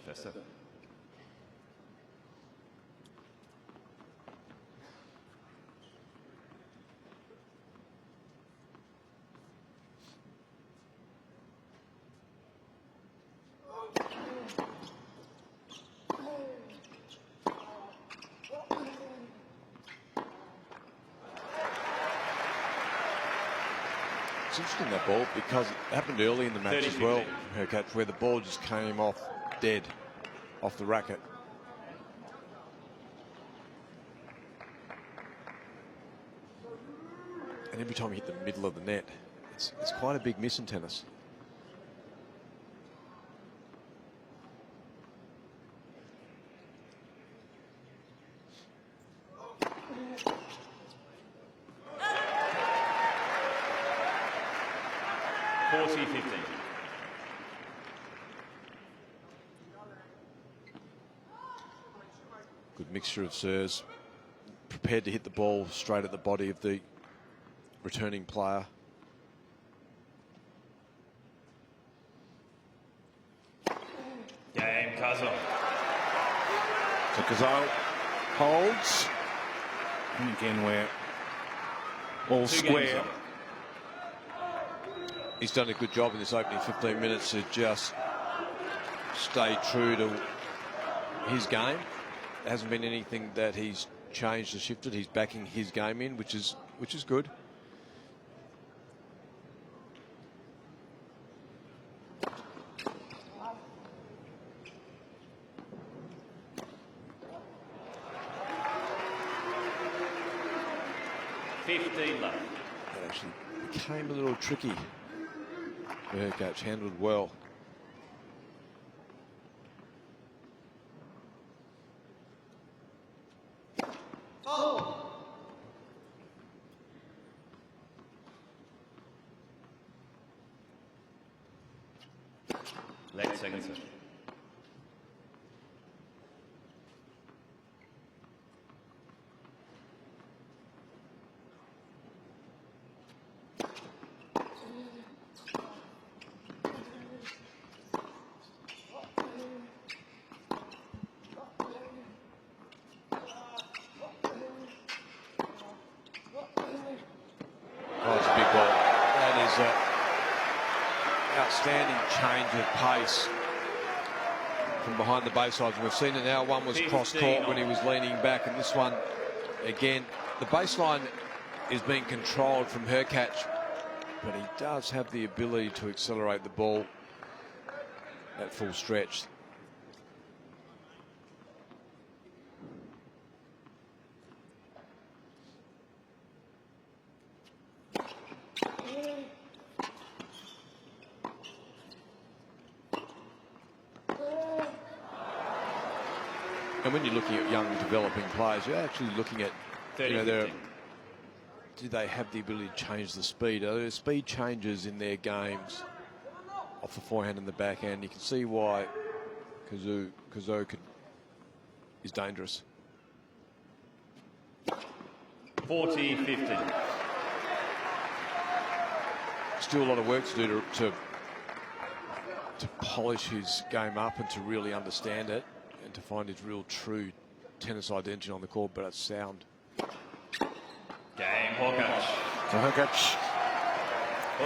Leicester. It's interesting, that ball, because it happened early in the match as well, Hurkacz, where the ball just came off dead, off the racket. And every time he hit the middle of the net, it's quite a big miss in tennis. 40-15. Good mixture of serves. Prepared to hit the ball straight at the body of the returning player. Game, Cazaux. So Cazaux holds. And again, we're all square. He's done a good job in this opening 15 minutes to just stay true to his game. There hasn't been anything that he's changed or shifted. He's backing his game in, which is good. Left. That actually became a little tricky. Hurkacz handled well. Late second set. Oh, it's a big ball. That is an outstanding change of pace from behind the baselines. And we've seen it now. One was cross-court when he was leaning back, and this one, again, the baseline is being controlled from Hurkacz, but he does have the ability to accelerate the ball at full stretch. And when you're looking at young developing players, you're actually looking at, do they have the ability to change the speed? Are there speed changes in their games off the forehand and the backhand? You can see why Cazaux is dangerous. 40-15. Still a lot of work to do to polish his game up and to really understand it and to find his real true tennis identity on the court, but it's sound. Game, Hurkacz. So Hurkacz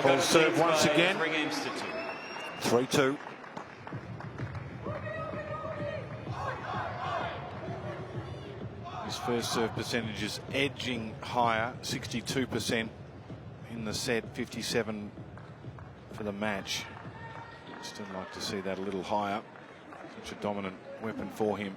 will serve once again. 3 games to 2. 3-2. His first serve percentage is edging higher, 62% in the set, 57 for the match. Still like to see that a little higher. Such a dominant weapon for him.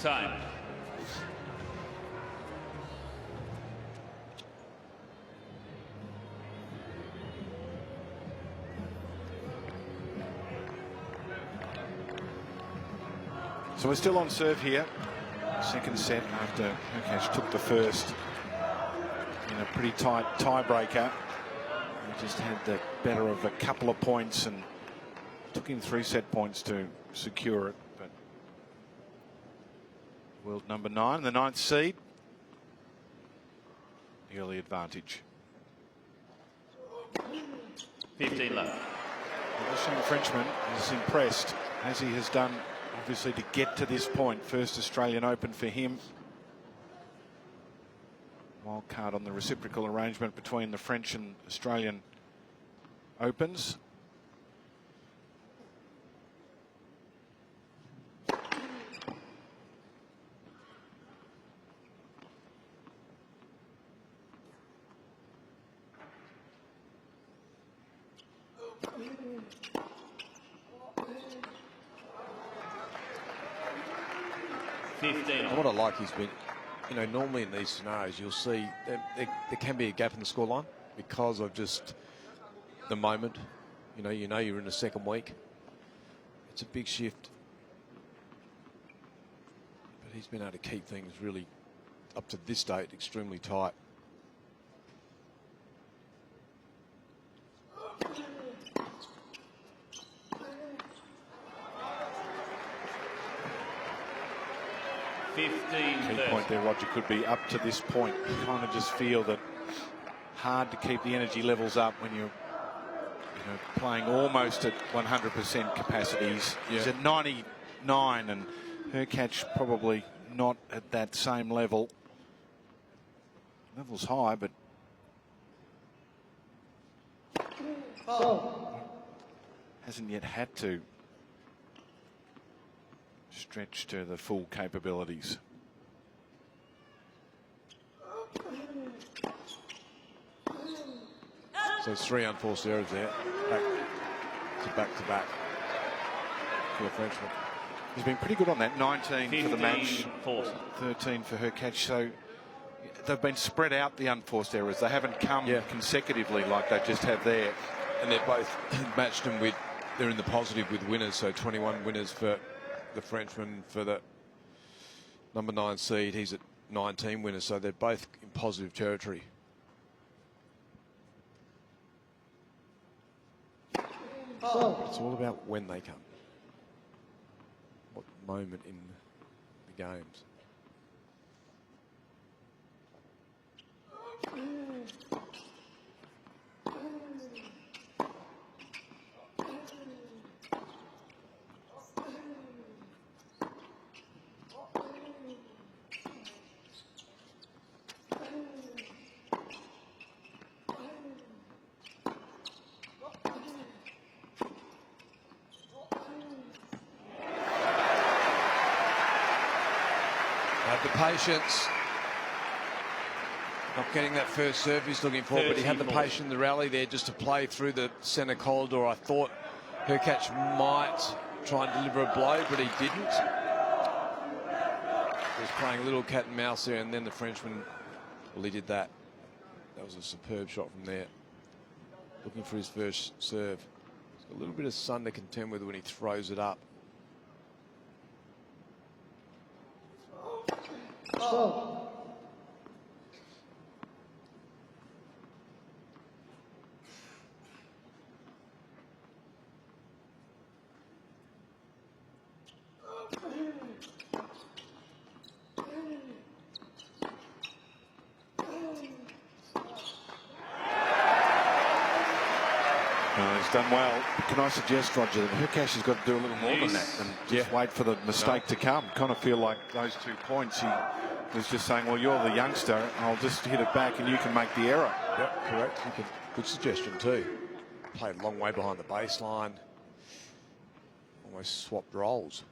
Time. So we're still on serve here. Second set after Hurkacz took the first in a pretty tight tiebreaker. He just had the better of a couple of points and took him 3 set points to secure it. But world number 9, the 9th seed. The early advantage. 15 left. Well, the Frenchman is impressed, as he has done, obviously, to get to this point. First Australian Open for him. Wild card on the reciprocal arrangement between the French and Australian Opens. And what I like, he's been, normally in these scenarios, you'll see there can be a gap in the scoreline because of just the moment. You know you're in the second week. It's a big shift. But he's been able to keep things really, up to this date, extremely tight. Key point there, Roger, could be up to this point. You kind of just feel that hard to keep the energy levels up when you're playing almost at 100% capacities. He's at 99, and Hurkacz probably not at that same level. Level's high, but hasn't yet had to stretch to the full capabilities. So it's 3 unforced errors there. Back to back for the Frenchman. He's been pretty good on that. 19 for the match, 40. 13 for Hurkacz. So they've been spread out, the unforced errors. They haven't come consecutively like they just have there. And they're both matched them with, they're in the positive with winners. So 21 winners for the Frenchman, for the number 9 seed. He's at 19 winners. So they're both in positive territory. It's all about when they come. What moment in the games. The patience, not getting that first serve he's looking for, but he had the patience in the rally there just to play through the centre corridor. I thought Hurkacz might try and deliver a blow, but he didn't. He was playing a little cat and mouse there, and then the Frenchman, well, he did that. That was a superb shot from there. Looking for his first serve. He's got a little bit of sun to contend with when he throws it up. He's done well. Can I suggest, Roger, that Hurkacz has got to do a little more than that and just wait for the mistake to come? Kind of feel like those 2 points, he was just saying, well, you're the youngster, I'll just hit it back and you can make the error. Yep, correct. Good suggestion too. Played a long way behind the baseline. Almost swapped roles.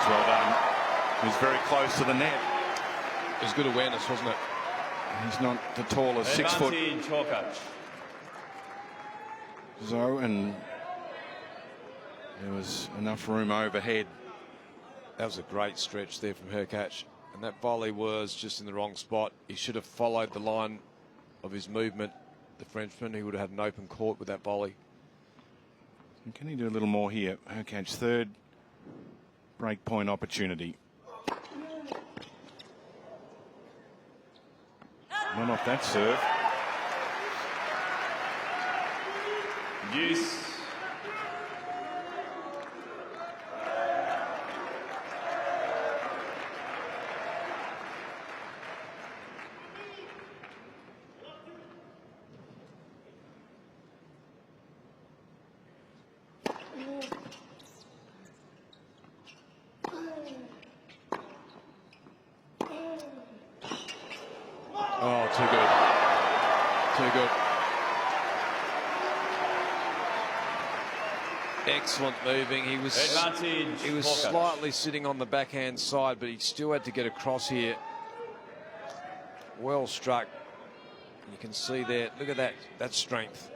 Well done. He was very close to the net. It was good awareness, wasn't it? He's not the tallest 6 foot. So, and there was enough room overhead. That was a great stretch there from Hurkacz. And that volley was just in the wrong spot. He should have followed the line of his movement. The Frenchman, he would have had an open court with that volley. And can he do a little more here? Hurkacz, third break point opportunity. Not off that serve. Use. Oh, too good. Too good. Excellent moving. He was Advantage. Hurkacz. slightly sitting on the backhand side, but he still had to get across here. Well struck. You can see there. Look at that. That strength.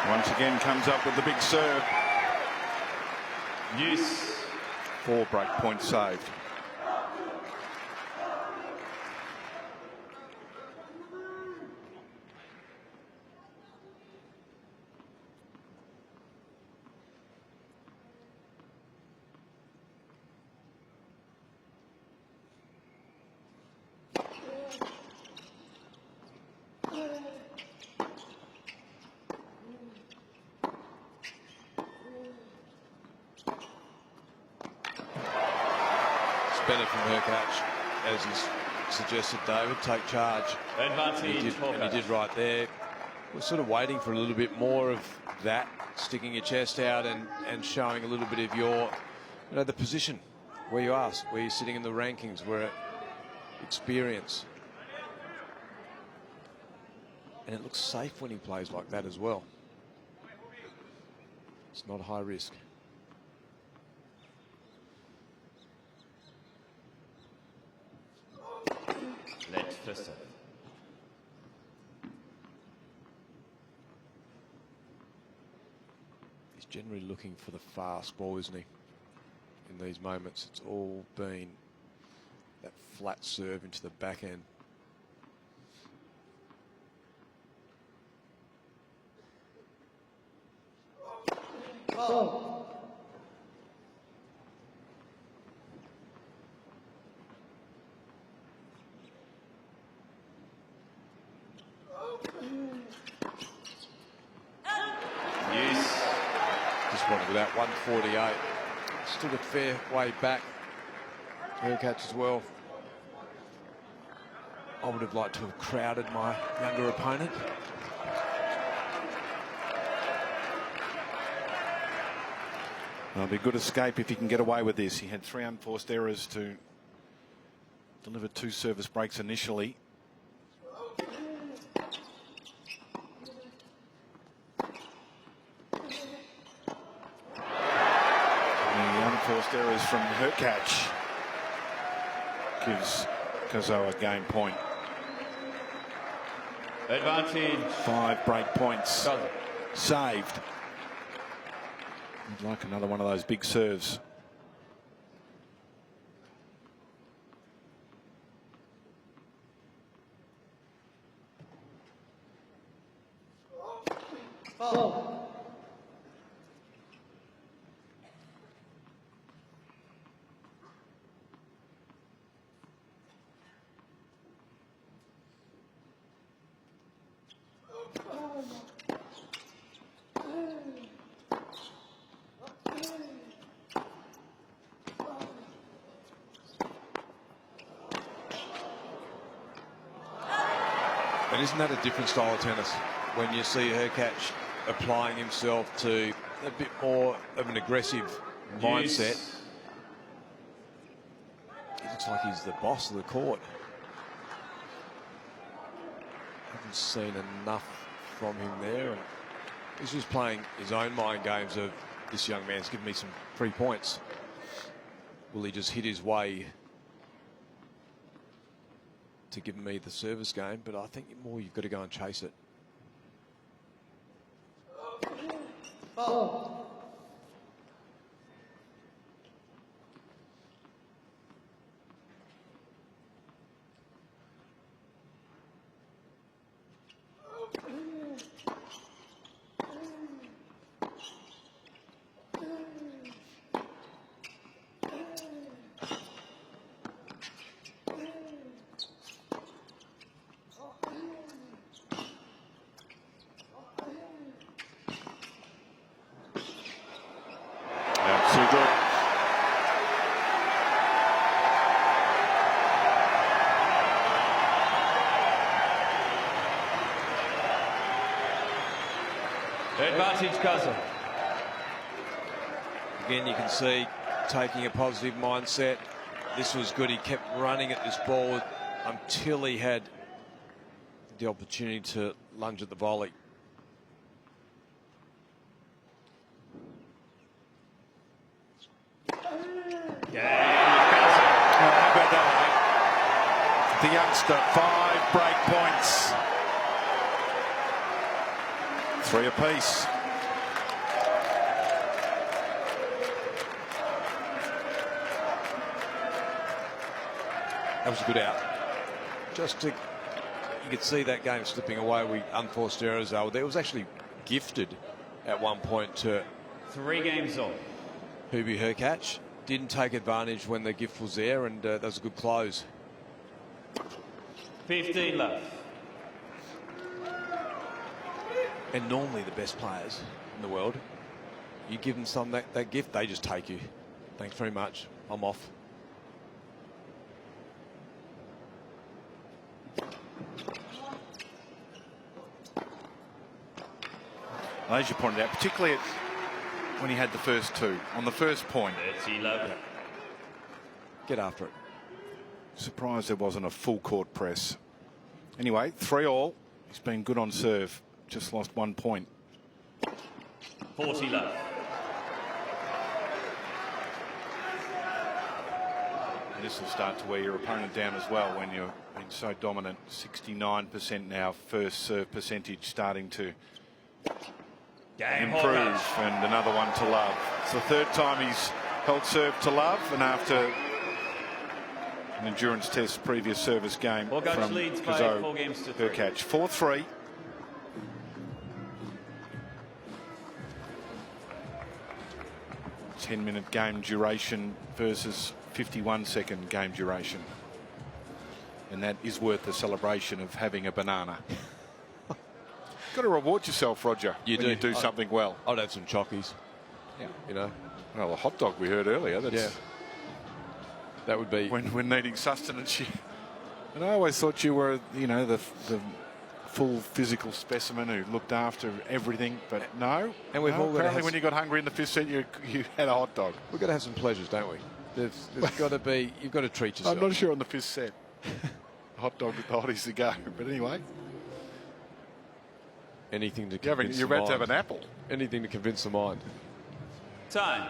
Once again comes up with the big serve. Use. 4 break points saved. Better from Hurkacz, as he's suggested, David, take charge. Advantage. And he did right there. We're sort of waiting for a little bit more of that, sticking your chest out and showing a little bit of your, the position where you are, where you're sitting in the rankings, where experience. And it looks safe when he plays like that as well. It's not high risk. First set. He's generally looking for the fast ball, isn't he? In these moments, it's all been that flat serve into the backhand. Oh. With that 148, still a fair way back. Hurkacz as well. I would have liked to have crowded my younger opponent. It'll be a good escape if he can get away with this. He had 3 unforced errors to deliver 2 service breaks initially. Forced errors from Hurkacz gives Cazaux a game point. Advantage. 5 break points saved. I'd like another one of those big serves. Oh. But isn't that a different style of tennis when you see Hurkacz applying himself to a bit more of an aggressive mindset? He looks like he's the boss of the court. Haven't seen enough from him there. And he's just playing his own mind games of, this young man's given me some 3 points. Will he just hit his way to give me the service game? But I think more you've got to go and chase it. Oh. Advantage Cazaux. Again, you can see taking a positive mindset. This was good. He kept running at this ball until he had the opportunity to lunge at the volley. How about that, eh? The youngster, 5 break points. 3 apiece. That was a good out. You could see that game slipping away with unforced errors. It was actually gifted at one point to 3 games on. Hubert Hurkacz. Didn't take advantage when the gift was there, and that was a good close. 15 left. And normally the best players in the world, you give them some that gift, they just take you. Thanks very much. I'm off. As you pointed out, particularly when he had the first 2. On the first point. 30 left. Get after it. Surprised there wasn't a full court press. Anyway, 3-all. He's been good on serve. Just lost 1 point. 40 left. And this will start to wear your opponent down as well when you've been so dominant. 69% now, first serve percentage starting to improve, and another one to Love. It's the 3rd time he's held serve to Love, and after an endurance test previous service game from Cazaux, 4 games to 3. Hurkacz. 4-3. Ten-minute game duration versus 51-second game duration, and that is worth the celebration of having a banana. Got to reward yourself, Roger, when you do something well. I'd have some chockies. Yeah. You know. Well, the hot dog we heard earlier. That's yeah. That would be when needing sustenance. And I always thought you were, you know, the full physical specimen who looked after everything, but no. And we've all apparently when you got hungry in the 5th set, you had a hot dog. We've got to have some pleasures, don't we? There's got to be. You've got to treat yourself. I'm not sure on the 5th set. Hot dog with the hotties to go, but anyway. Anything to convince you're about to have an apple. Anything to convince the mind. Time.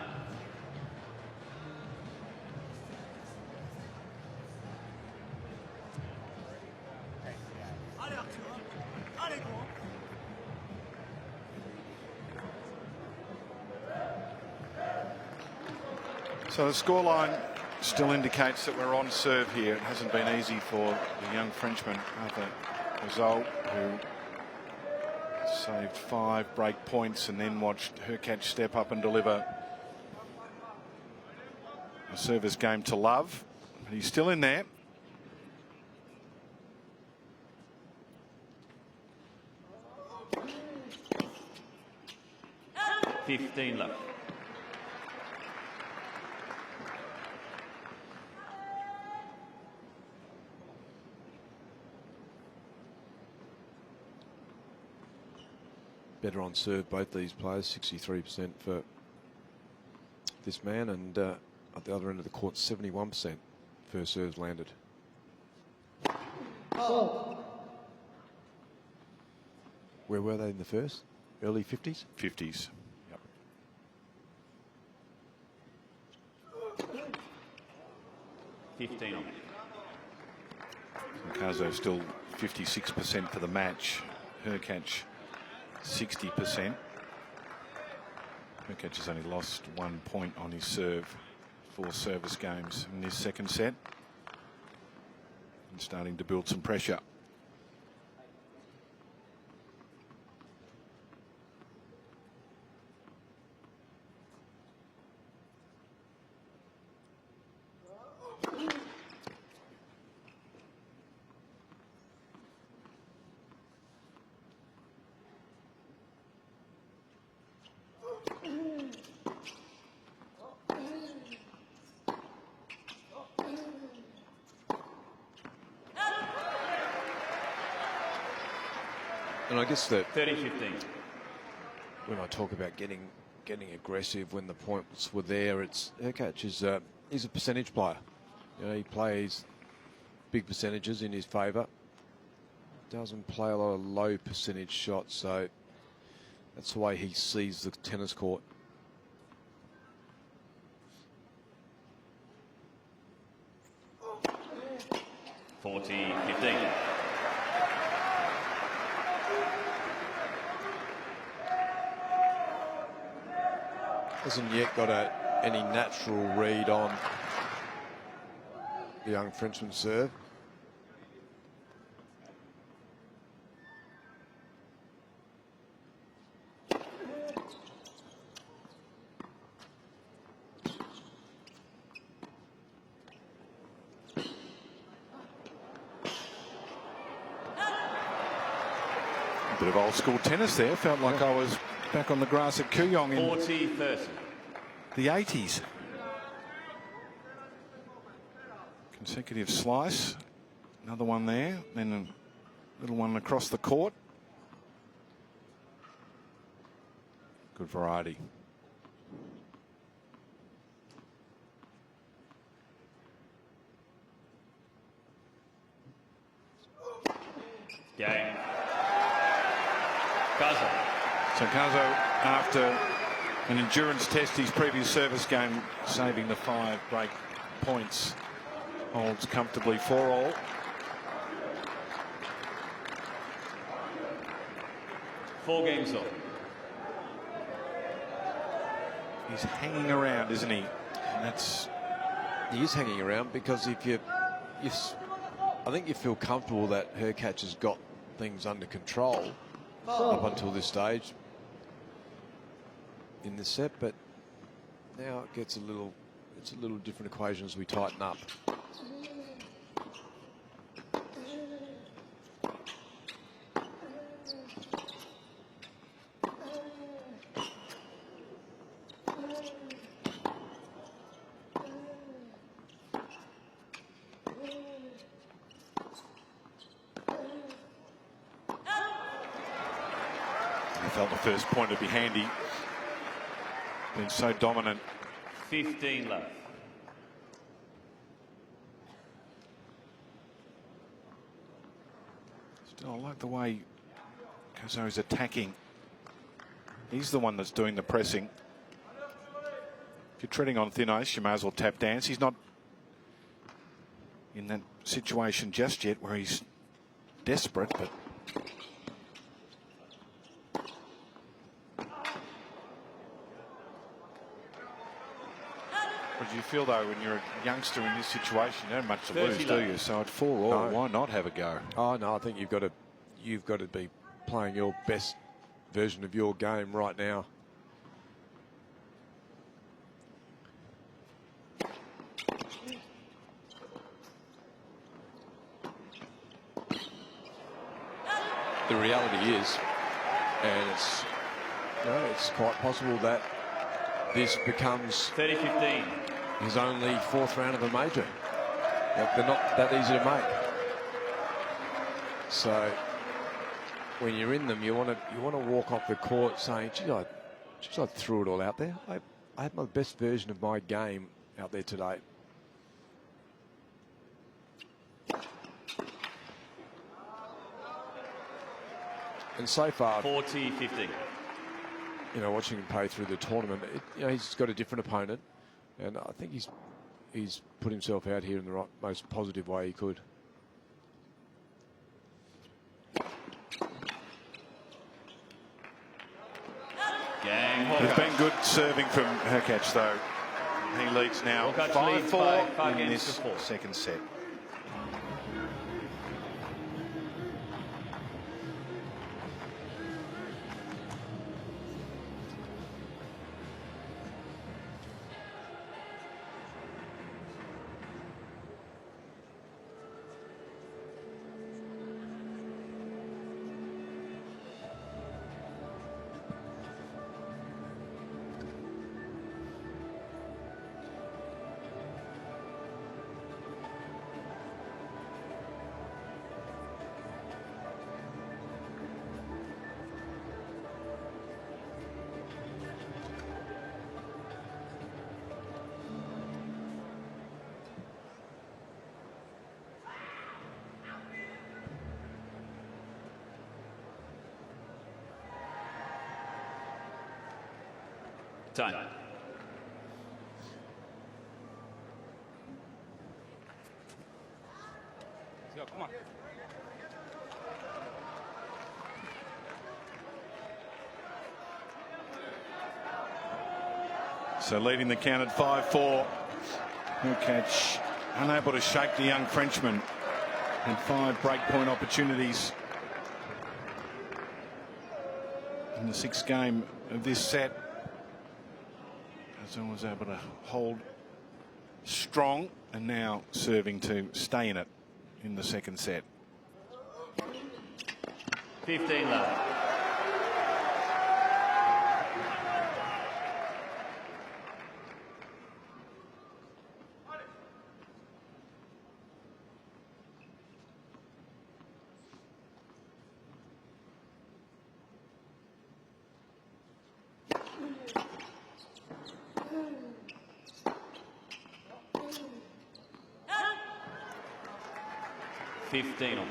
So the scoreline still indicates that we're on serve here. It hasn't been easy for the young Frenchman, Arthur Cazaux, who saved 5 break points and then watched Hurkacz step up and deliver a service game to Love. But he's still in there. $15 left. Better on serve, both these players. 63% for this man, and at the other end of the court, 71% first serves landed. Where were they in the first? Early 50s? 50s. Yep. 15 on. Cazaux still 56% for the match. Hurkacz 60%. Hurkacz has only lost 1 point on his serve. 4 service games in this second set. And starting to build some pressure. And I guess that 30-15. when I talk about getting aggressive when the points were there, it's Hurkacz is he's a percentage player. You know, he plays big percentages in his favour. Doesn't play a lot of low percentage shots, so that's the way he sees the tennis court. (40-15). Hasn't yet got any natural read on the young Frenchman's serve. A bit of old school tennis there. Felt like I was back on the grass at Kooyong in 40-30. the 80s. Consecutive slice. Another one there. Then a little one across the court. Good variety. Game. Cazaux. So Cazaux, after an endurance test, his previous service game, saving the 5 break points, holds comfortably 4-all. Four games all. He's hanging around, isn't he? And He is hanging around because if I think you feel comfortable that Hurkacz has got things under control up until this stage in the set, but now it gets it's a little different equation as we tighten up. felt the first point would be handy. Been so dominant. 15 left. Still, I like the way Cazaux is attacking. He's the one that's doing the pressing. If you're treading on thin ice, you may as well tap dance. He's not in that situation just yet where he's desperate, but what do you feel though when you're a youngster in this situation? You don't have much to lose, do you? So at 4-all, No. why not have a go? Oh no, I think you've got to be playing your best version of your game right now. The reality is, and it's quite possible that this becomes 30-15. his only fourth round of a major. They're not that easy to make. So when you're in them, you want to walk off the court saying, "Gee, I threw it all out there. I had my best version of my game out there today." And so far, 40-15. you know, watching him play through the tournament, he's got a different opponent, and I think he's put himself out here in the most positive way he could. There's been good serving from Hurkacz though. He leads now Hurkacz leads 5-4 five in games this to 4. second set. Time. Come on. So leading the count at 5-4. Hurkacz unable to shake the young Frenchman. And 5 breakpoint opportunities in the 6th game of this set. Cazaux was able to hold strong and now serving to stay in it in the 2nd set. 15 love. $15 on.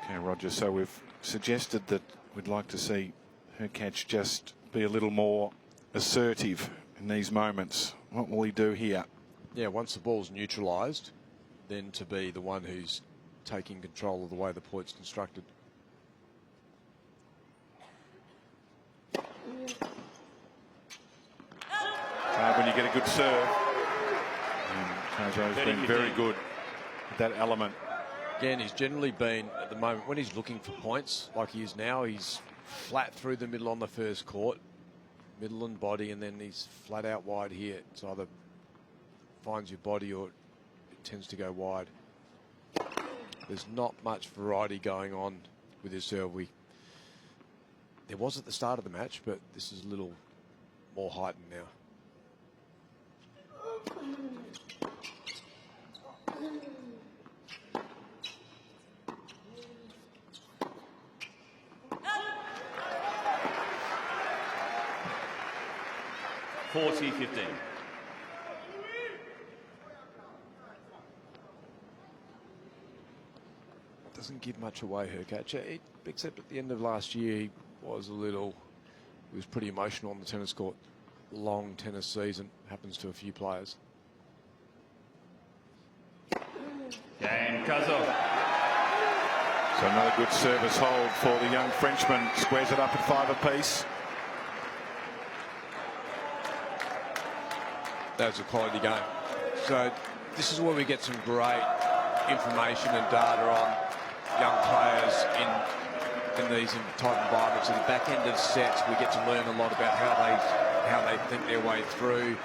Okay, Roger, so we've suggested that we'd like to see Hurkacz just be a little more assertive in these moments. What will he do here? Yeah, once the ball's neutralised, then to be the one who's taking control of the way the point's constructed. When you get a good serve, Cazaux has been very good at that element. Again, he's generally been, at the moment, when he's looking for points, like he is now, he's flat through the middle on the first court, middle and body, and then he's flat out wide here. It's either finds your body or it tends to go wide. There's not much variety going on with his serve. There was at the start of the match, but this is a little more heightened now. $40-15. Doesn't give much away, Hurkacz, except at the end of last year he was pretty emotional on the tennis court. Long tennis season, happens to a few players. Cain, Cazaux. So another good service hold for the young Frenchman. Squares it up at 5 apiece. That was a quality game. So this is where we get some great information and data on young players in these type environments. At the back end of sets, we get to learn a lot about how they think their way through.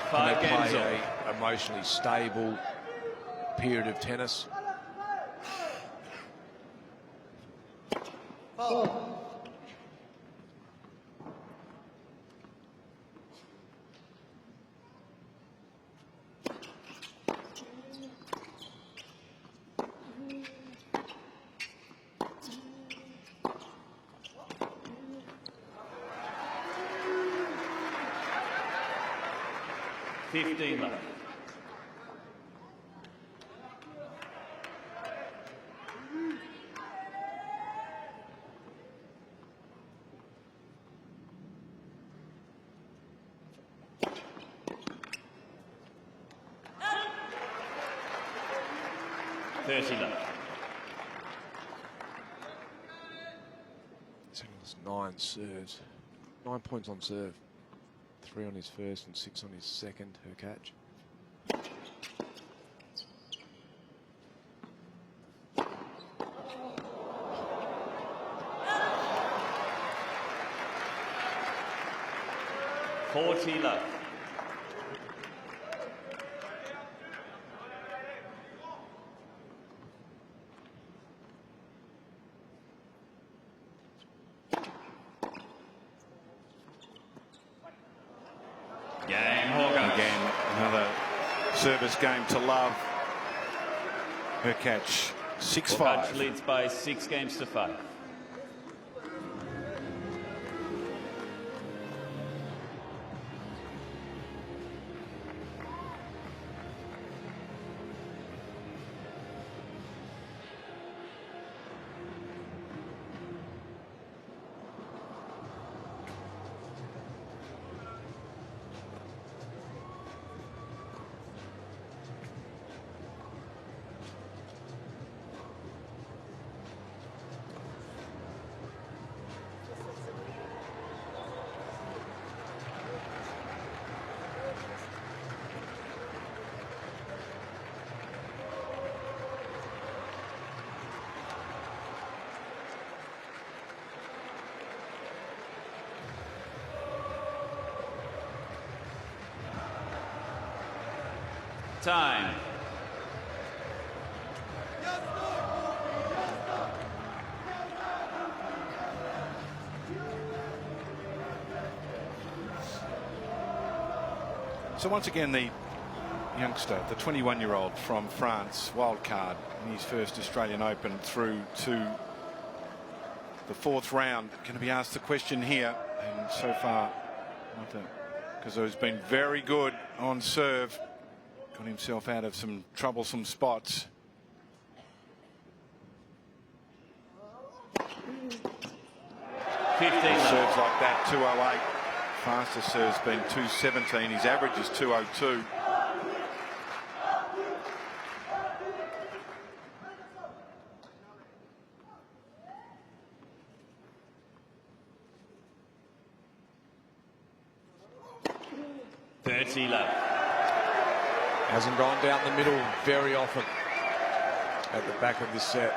Can they play a emotionally stable period of tennis? $15 left. $30 left. So it was 9 serves. 9 points on serve. 3 on his first and 6 on his second, Hurkacz. $40 left. Again, another service game to love. Hurkacz 6-5. Hurkacz leads by 6 games to 5. Time. So once again, the youngster, the 21-year-old from France, wild card in his first Australian Open, through to the 4th round, going to be asked the question here. And so far, Arthur Cazaux has been very good on serve, got himself out of some troublesome spots. Serves like that, 208. Fastest serve's been 217. His average is 202. Hasn't gone down the middle very often at the back of this set.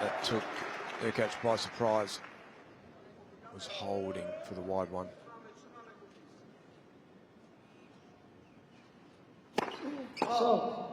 That took Hurkacz by surprise. Was holding for the wide one. So.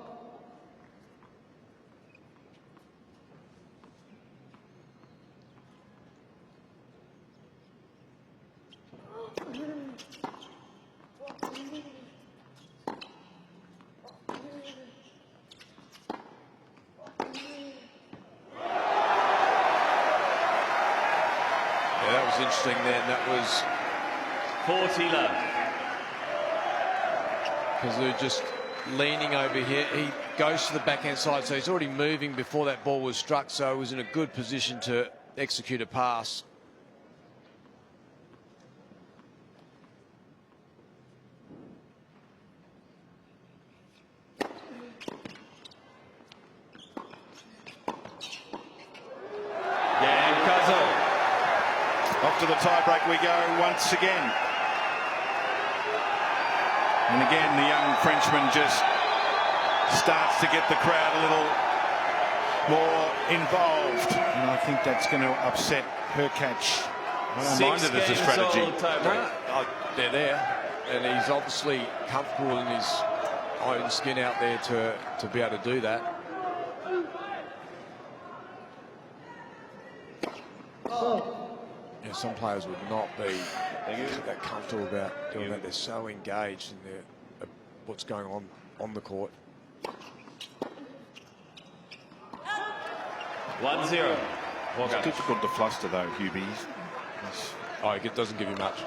Interesting then, that was 40 love. Cazaux just leaning over here. He goes to the backhand side, so he's already moving before that ball was struck, so he was in a good position to execute a pass. To the tie-break we go once again. And again, the young Frenchman just starts to get the crowd a little more involved. And I think that's going to upset Hurkacz. I don't mind it as a strategy. They're there. And he's obviously comfortable in his own skin out there to be able to do that. Some players would not be that comfortable about doing that. They're so engaged in what's going on the court. 1-0. It's difficult to fluster though, Hubie. It doesn't give you much.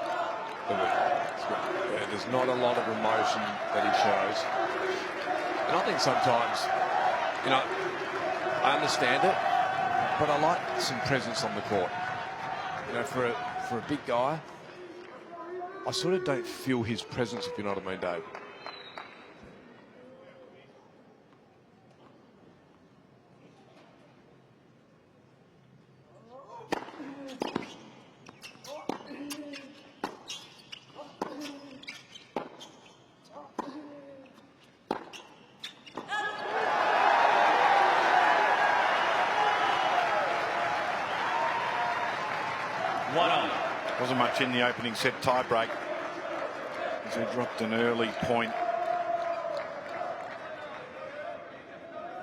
There's not a lot of emotion that he shows. And I think sometimes, I understand it, but I like some presence on the court. For a big guy, I sort of don't feel his presence, if you know what I mean, Dave. Wasn't much in the opening set tie-break, as he dropped an early point.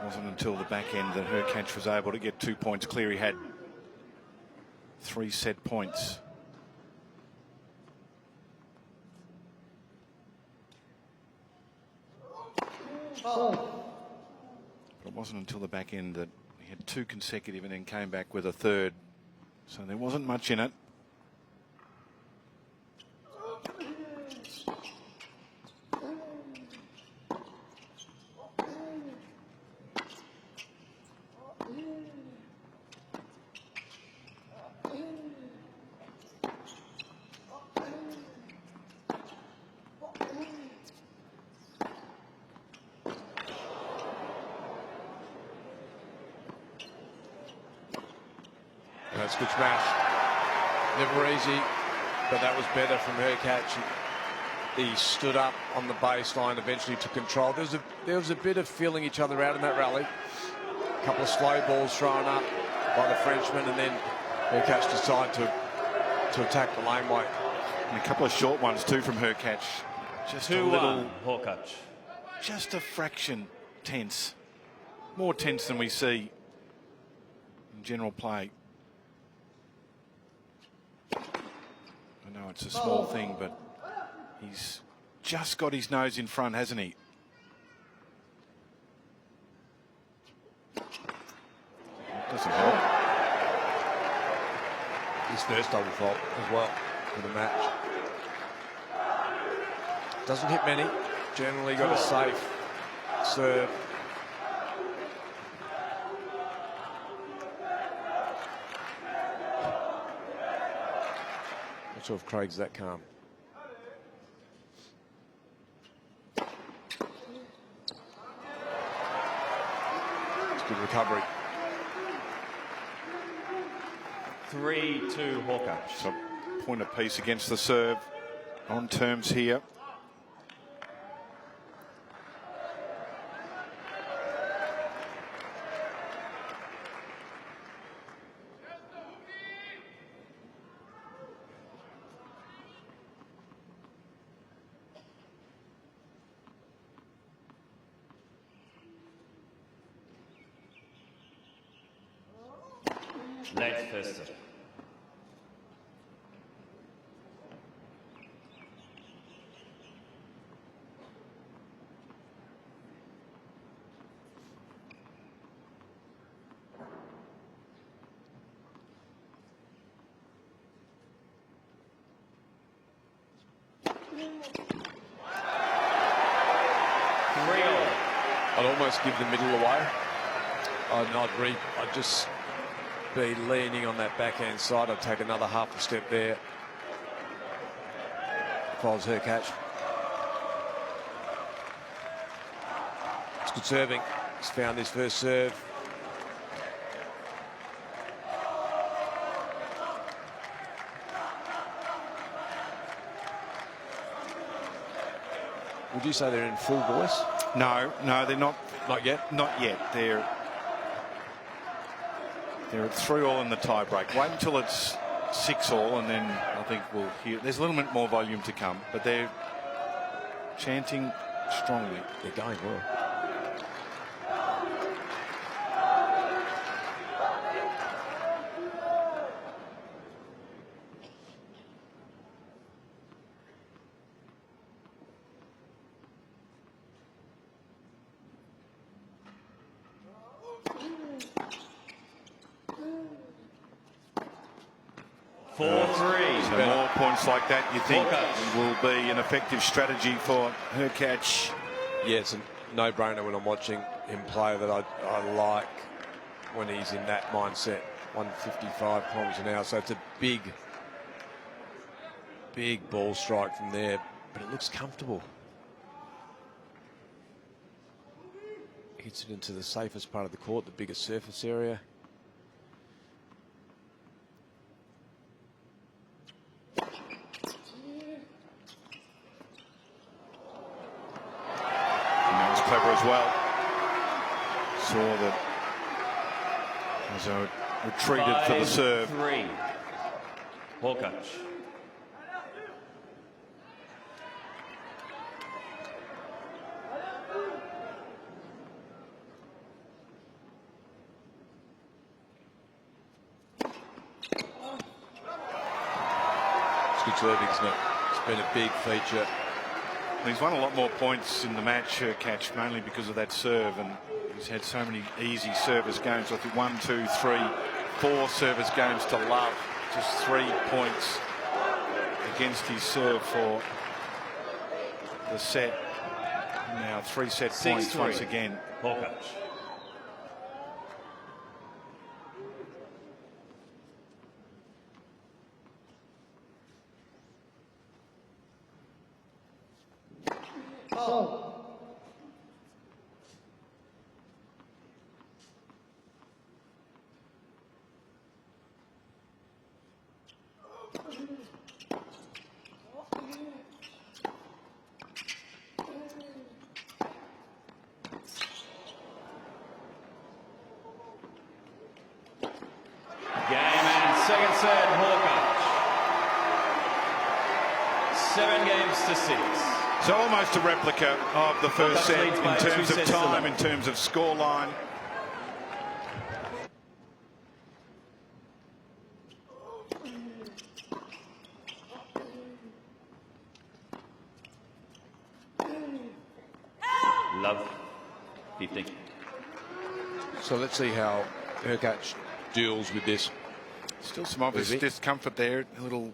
Wasn't until the back end that Hurkacz was able to get 2 points clear. He had 3 set points. But it wasn't until the back end that he had 2 consecutive and then came back with a 3rd. So there wasn't much in it. That's a good smash. Never easy, but that was better from Hurkacz. He stood up on the baseline, eventually took control. There was a bit of feeling each other out in that rally. A couple of slow balls thrown up by the Frenchman, and then Hurkacz decided to attack the laneway. And a couple of short ones too from Hurkacz. Just a little Hurkacz. just a fraction tense. More tense than we see in general play. I know it's a small thing, but he's just got his nose in front, hasn't he? That doesn't help. His first double fault as well for the match. Doesn't hit many. Generally got a safe serve. Not sure if Craig's that calm. It's good recovery. 3-2 Hurkacz. So point apiece against the serve. On terms here. Late first. I'd almost give the middle away. I'd just be leaning on that backhand side. I'd take another half a step there if I was Hurkacz. It's good serving. He's found his first serve. Would you say they're in full voice? No, they're not. Not yet? Not yet. They're at 3-all in the tie-break. Wait until it's 6-all, and then I think we'll hear. There's a little bit more volume to come, but they're chanting strongly. They're going well. So more points like that, you think, will be an effective strategy for Hurkacz. Yeah, it's a no-brainer when I'm watching him play that I like when he's in that mindset. 155 kilometres an hour, so it's a big ball strike from there, but it looks comfortable. Hits it into the safest part of the court, the biggest surface area. Clever as well. Saw that Cazaux retreated for the serve. 5-3 Hurkacz. It's good serving, isn't it? It's been a big feature. He's won a lot more points in the match, Hurkacz, mainly because of that serve, and he's had so many easy service games. I think 1, 2, 3, 4 service games to love. Just 3 points against his serve for the set. Now 3 set points once again. Hurkacz. Second set, Hurkacz. 7 games to 6. So almost a replica of the first set in terms of time, in terms of scoreline. Love, 15. So let's see how Hurkacz deals with this. Still some obvious discomfort there, a little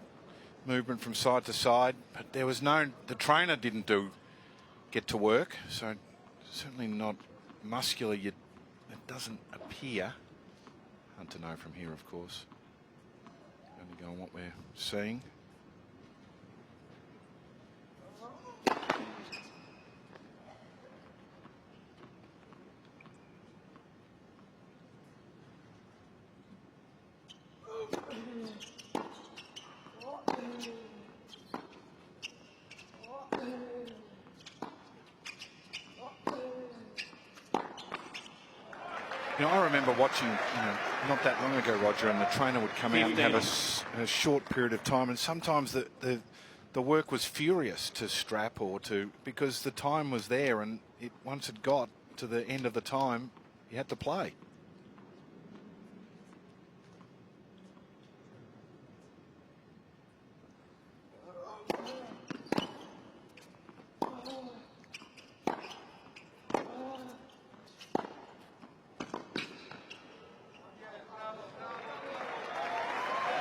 movement from side to side, but there was the trainer didn't get to work, so certainly not muscular yet. It doesn't appear. Hard to know from here, of course. Only go on what we're seeing. You know, I remember watching, not that long ago, Roger, and the trainer would come out and have a short period of time, and sometimes the work was furious to strap or because the time was there, and once it got to the end of the time, you had to play.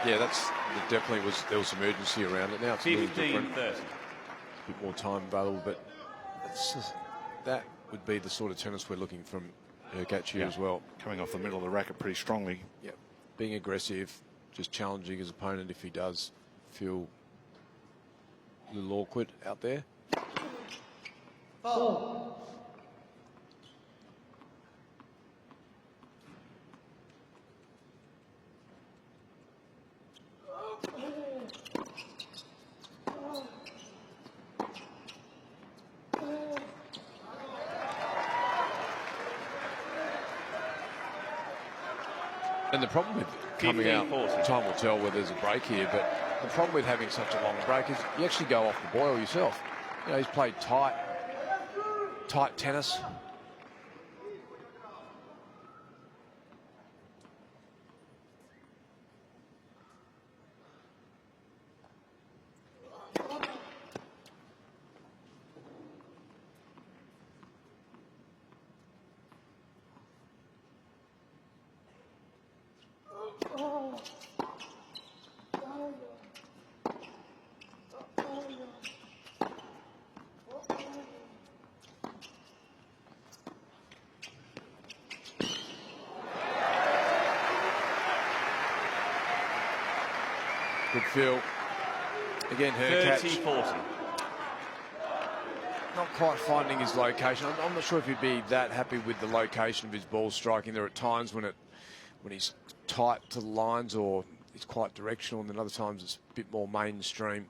Yeah, there was some urgency around it. Now it's a little different. 15-30. A bit more time available, but that would be the sort of tennis we're looking from Hurkacz here as well. Coming off the middle of the racket pretty strongly. Yep. Being aggressive, just challenging his opponent if he does feel a little awkward out there. Oh. And the problem with coming out, time will tell whether there's a break here, but the problem with having such a long break is you actually go off the boil yourself. You know, he's played tight tennis. Good feel. Again, Hurkacz. 30-40. Not quite finding his location. I'm not sure if he'd be that happy with the location of his ball striking. There are times when he's tight to the lines or it's quite directional, and then other times it's a bit more mainstream,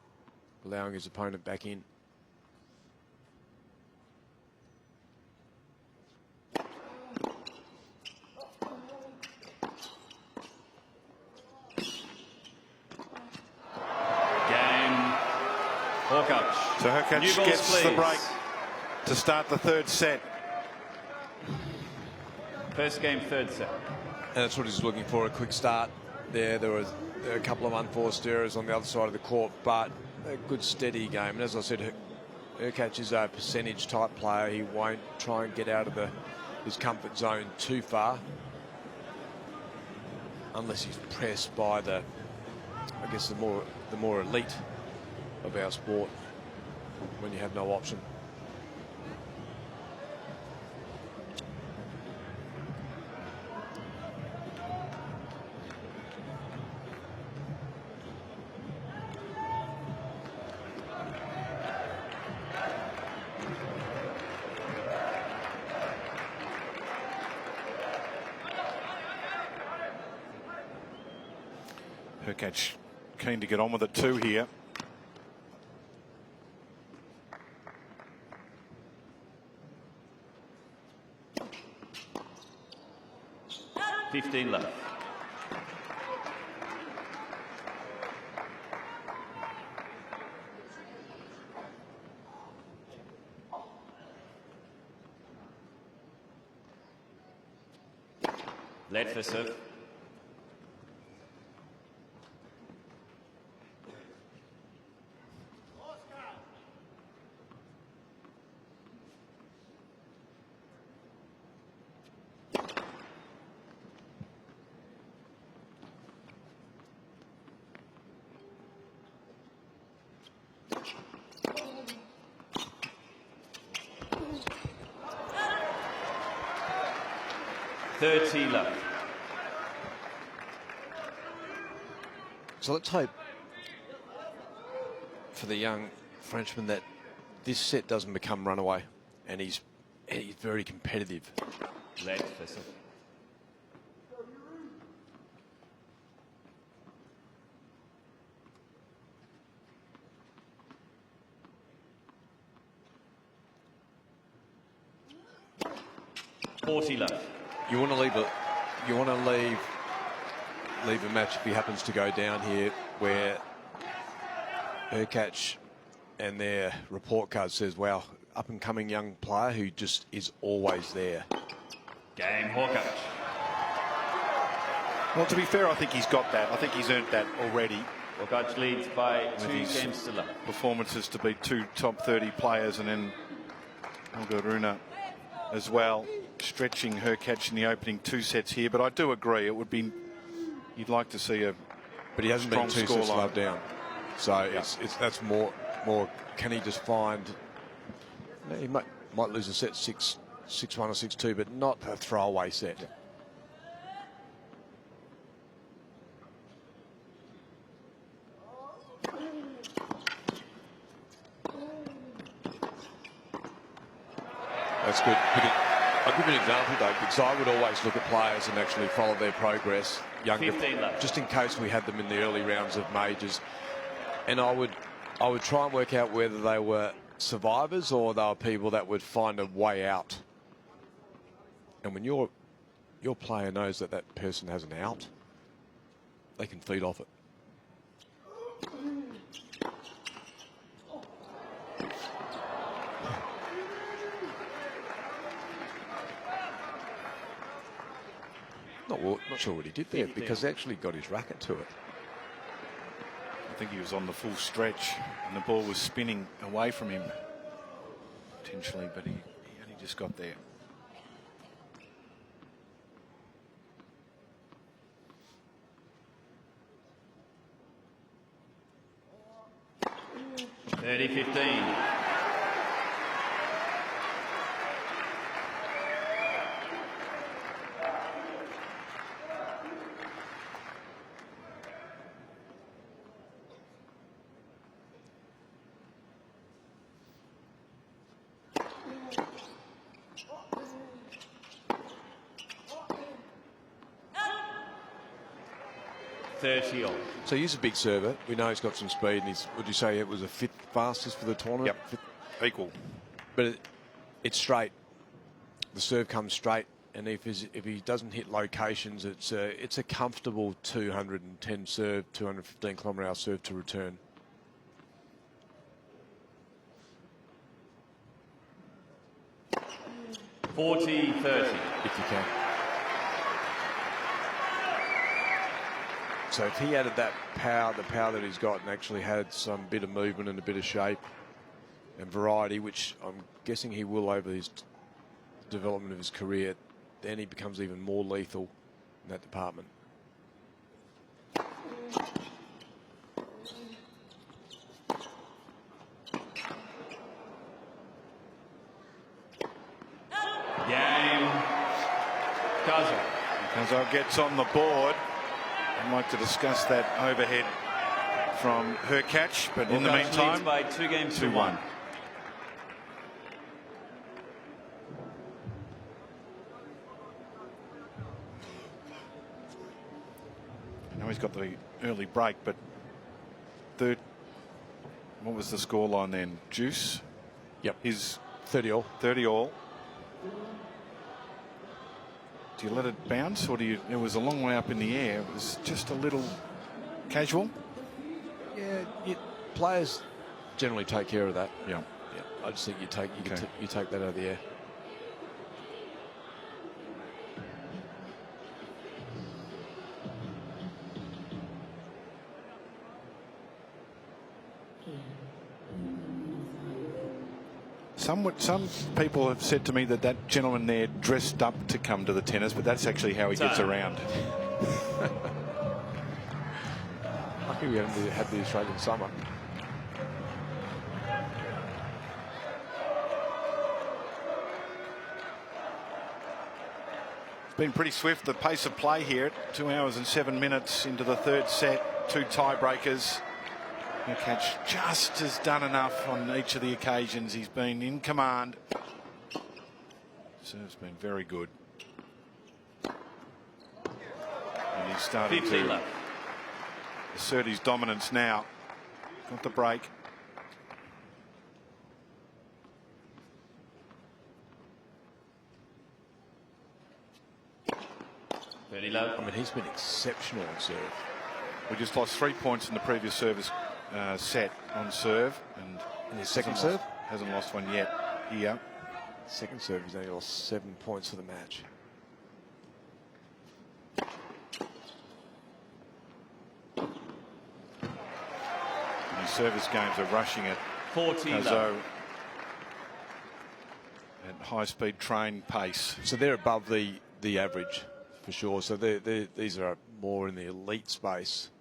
allowing his opponent back in. Hurkacz. So Hurkacz gets the break to start the third set. First game, third set. And that's what he's looking for, a quick start there. There were a couple of unforced errors on the other side of the court, but a good steady game. And as I said, Hurkacz is a percentage type player. He won't try and get out of his comfort zone too far unless he's pressed by the more elite of our sport when you have no option. Hurkacz keen to get on with it too here. Left. Late for serve. Left. So let's hope for the young Frenchman that this set doesn't become runaway, and he's very competitive. Late for serve. Left. You want to leave a match if he happens to go down here where Hurkacz and their report card says, wow, up and coming young player who just is always there. Game Hurkacz. Well, to be fair, I think he's got that. I think he's earned that already. Hurkacz leads by With 2 his games to love. Performances to beat 2 top 30 players, and then Hubert Hurkacz as well, stretching Hurkacz in the opening 2 sets here. But I do agree, it would be, you'd like to see a But he hasn't been 2 sets love down. So yeah. that's more. Can he just find? He might lose a set 6-1 or 6-2, but not a throwaway set. Yeah. That's good. I'll give you an example, though, because I would always look at players and actually follow their progress, younger, 15 left. just in case we had them in the early rounds of majors. And I would try and work out whether they were survivors or they were people that would find a way out. And when your player knows that that person has an out, they can feed off it. Not sure what he did there, because he actually got his racket to it. I think he was on the full stretch and the ball was spinning away from him potentially, but he only just got there. (30-15). So he's a big server. We know he's got some speed, and would you say it was a fifth fastest for the tournament? Yep, equal. But it's straight. The serve comes straight, and if he doesn't hit locations, it's a comfortable 210 serve, 215 km/h serve to return. (40-30). If you can. So if he added that power, the power that he's got, and actually had some bit of movement and a bit of shape and variety, which I'm guessing he will over his development of his career, then he becomes even more lethal in that department. Game. Cazaux. Cazaux gets on the board. I'd like to discuss that overhead from Hurkacz, but in the meantime, leads by 2 games to 1. I know he's got the early break, but third, what was the scoreline then? Juice? Yep. His 30 all. 30 all. Do you let it bounce, or do you? It was a long way up in the air. It was just a little casual. Yeah, players generally take care of that. Yeah. I just think you take that out of the air. Some people have said to me that gentleman there dressed up to come to the tennis, but that's actually how he gets around. Lucky we haven't had the Australian summer. It's been pretty swift, the pace of play here. 2 hours and 7 minutes into the third set. 2 tiebreakers. Hurkacz just has done enough on each of the occasions. He's been in command. Serve's been very good. And he's starting to assert his dominance now. Got the break. I mean, he's been exceptional on serve. We just lost 3 points in the previous service set on serve, and in his second serve hasn't lost one yet here. Second serve, he's only lost 7 points for the match. His service games are rushing at 40 Cazaux at high-speed train pace. So they're above the average for sure. So these are more in the elite space.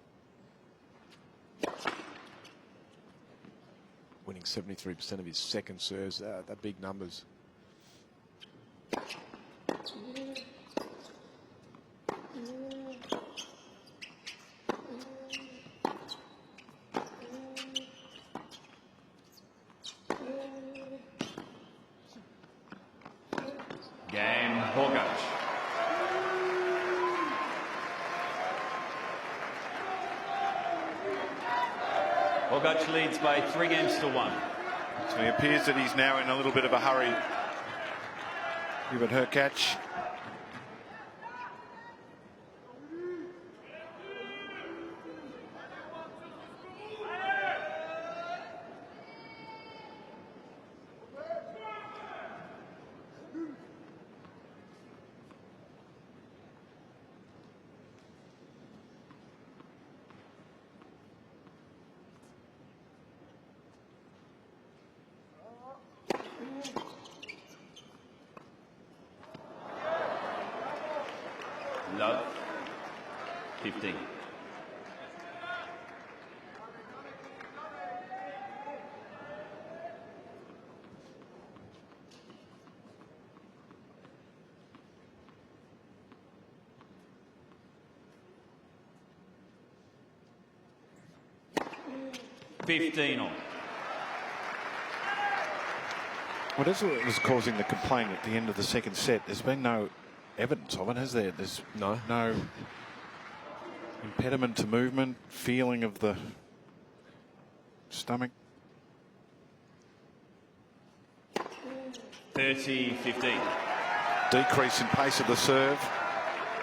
Winning 73% of his second serves. They're big numbers. Game, Hurkacz. Hurkacz leads by 3 games to 1. So it appears that he's now in a little bit of a hurry. Hubert Hurkacz. Love, 15. On. What is it was causing the complaint at the end of the second set? There's been no evidence of it, has there? There's no impediment to movement, feeling of the stomach. 30-15. Decrease in pace of the serve.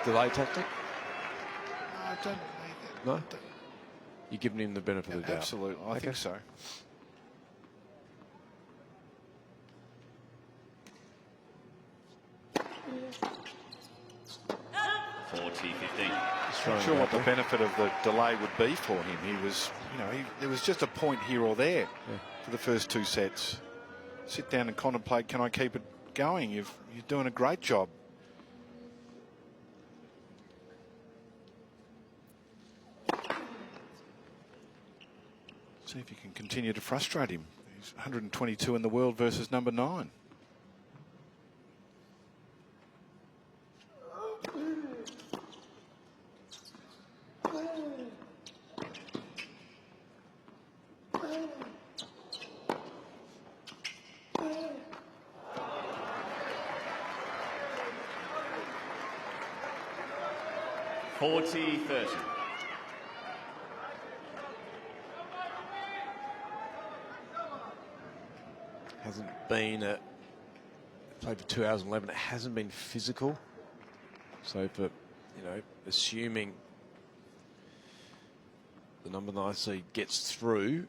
Delay tactic? I don't. No? You're giving him the benefit of the doubt? Absolutely, I think so. Not sure what the benefit of the delay would be for him. He was, there was just a point here or there for the first 2 sets. Sit down and contemplate, can I keep it going? You're doing a great job. See if you can continue to frustrate him. He's 122 in the world versus number 9. Hasn't been played for 2 hours and 11. It hasn't been physical. So for assuming the number 9 seed gets through,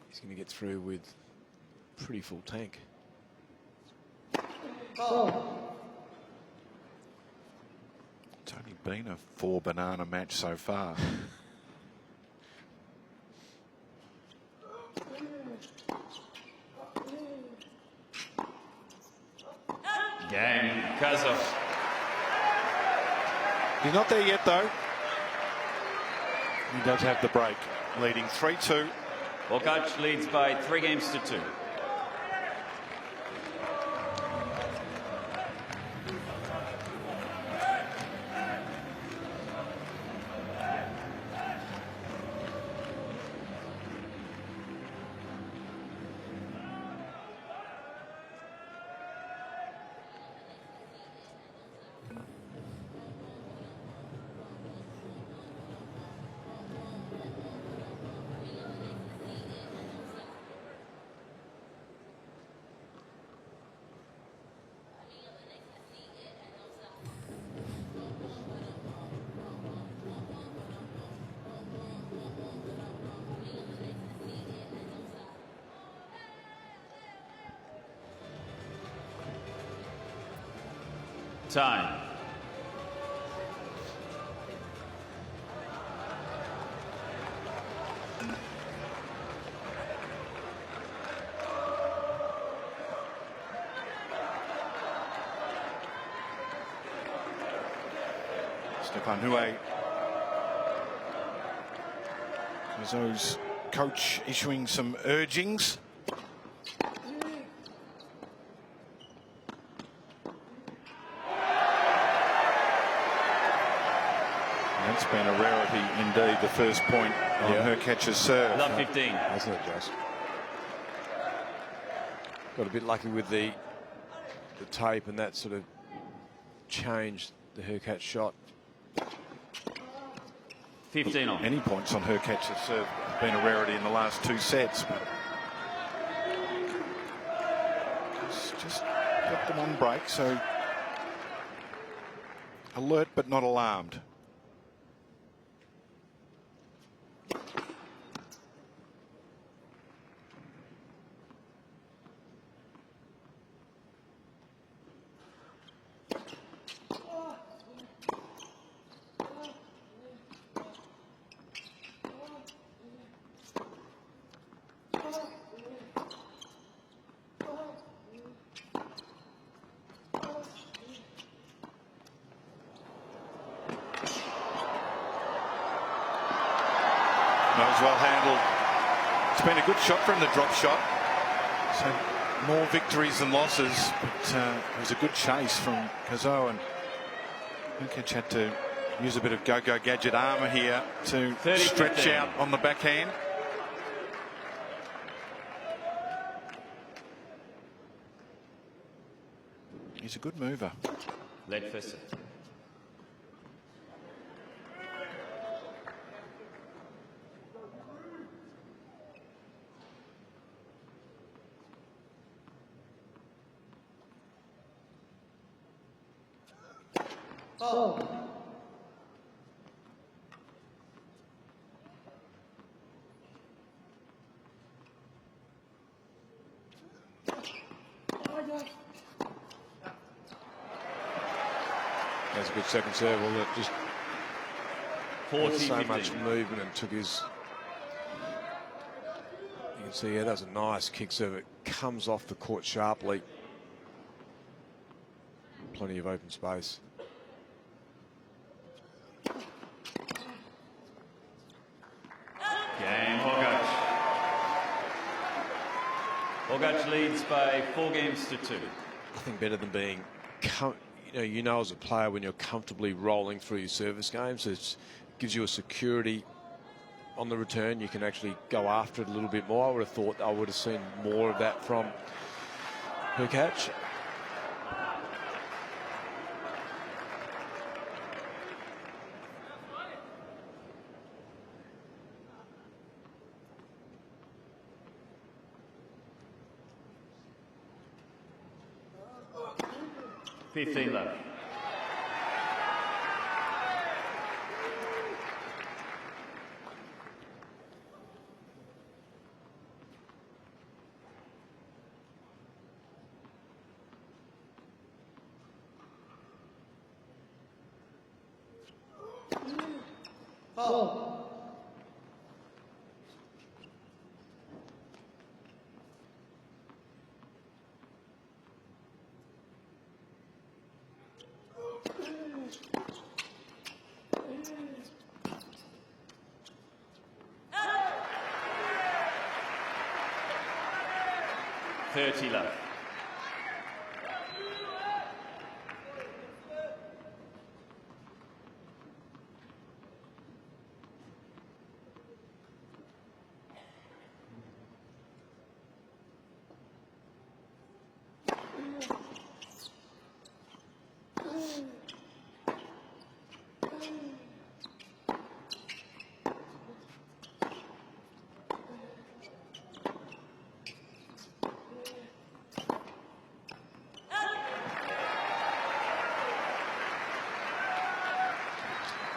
he's going to get through with pretty full tank. It's only been a 4-banana match so far. Cain, Cazaux. He's not there yet, though. He does have the break, leading 3-2. Hurkacz leads by 3 games to 2. Time. Stefan Hue, Cazaux' coach, issuing some urgings. That's been a rarity indeed, the first point on Hurkacz's serve. Love 15. Hasn't it, Josh? Got a bit lucky with the tape, and that sort of changed the Hurkacz shot. 15 on. Any points on Hurkacz's serve have been a rarity in the last 2 sets. But just got them on break, so alert but not alarmed. That was well handled. It's been a good shot from the drop shot. So more victories than losses, but it was a good chase from Cazaux, and Hurkacz had to use a bit of go-go gadget armour here to stretch out on the backhand. He's a good mover. Late first set. Oh. That's a good second serve. Well, it just 40, so 15. much movement and took his. You can see, yeah, that was a nice kick serve. It comes off the court sharply. Plenty of open space. Game, Hurkacz. Hurkacz leads by 4 games to 2. Nothing better than being, you know, as a player when you're comfortably rolling through your service games, it gives you a security on the return. You can actually go after it a little bit more. I would have seen more of that from Hurkacz. $15 left. Oh. 30 left.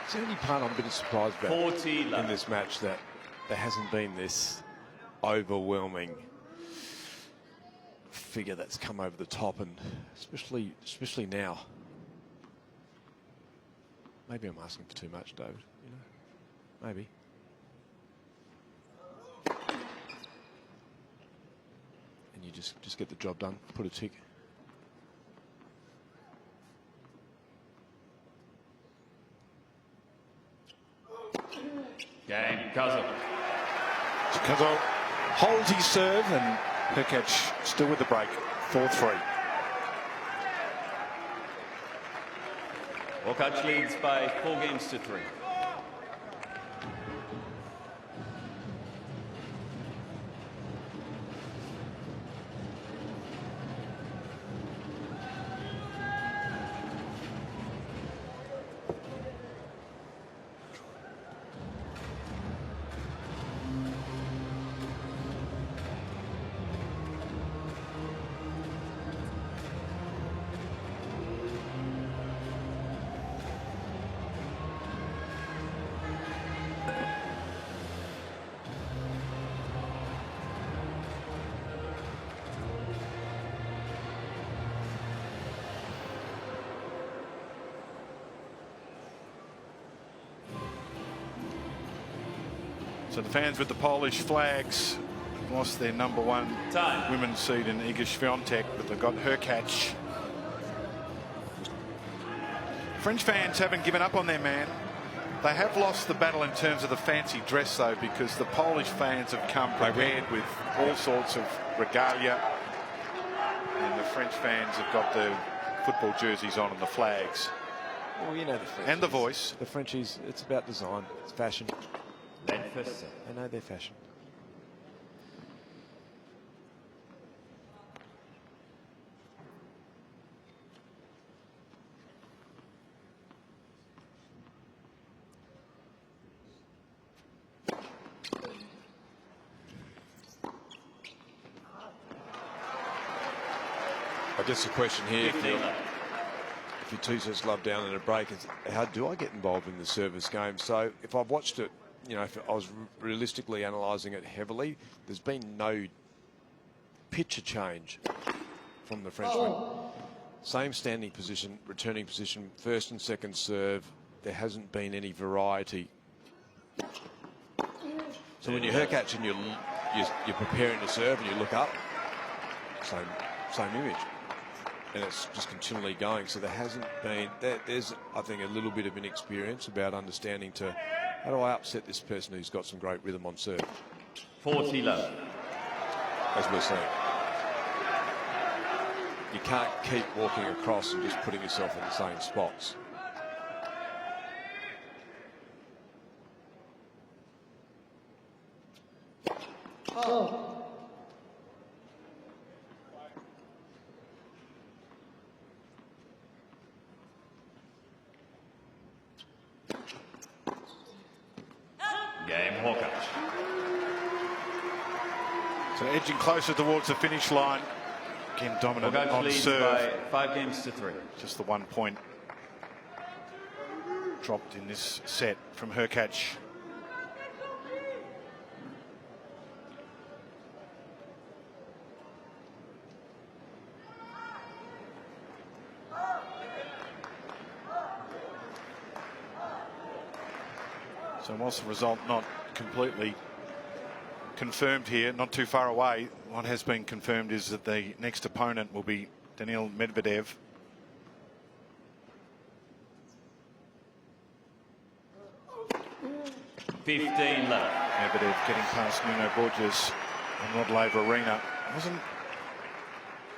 Is there any part I'm a bit surprised about 40 in left. this match that there hasn't been this overwhelming figure that's come over the top, and especially now. Maybe I'm asking for too much, David. You know, maybe. And you just get the job done. Put a tick. Cain, Cazaux. Cazaux holds his serve, and Hurkacz still with the break. 4-3. Hurkacz leads by 4 games to 3. So the fans with the Polish flags lost their #1 Time. women's seed in Iga Świątek, but they've got Hurkacz. French fans haven't given up on their man. They have lost the battle in terms of the fancy dress, though, because the Polish fans have come prepared with all sorts of regalia, and the French fans have got the football jerseys on and the flags. Well, you know the French. And the voice. The Frenchies, it's about design, it's fashion. Led first set. They know their fashion. I guess the question here, 15 left. if you two sets love down in a break, is how do I get involved in the service game? So if I've watched it, you know, if I was realistically analysing it heavily, there's been no picture change from the Frenchman. Same standing position, returning position, first and second serve. There hasn't been any variety. So when you're Hurkacz and you're preparing to serve and you look up, same image. And it's just continually going. So there hasn't been, there's, I think, a little bit of inexperience about understanding to, how do I upset this person who's got some great rhythm on serve? 40 left. As we're saying. You can't keep walking across and just putting yourself in the same spots. Game Hurkacz. So edging closer towards the finish line. Again, dominant Hurkacz on leads serve. by 5 games to 3. Just the 1 point dropped in this set from Hurkacz. So whilst the result not completely confirmed here, not too far away, what has been confirmed is that the next opponent will be Daniil Medvedev. $15 left. Medvedev getting past Nuno Borges on Rod Laver Arena. Wasn't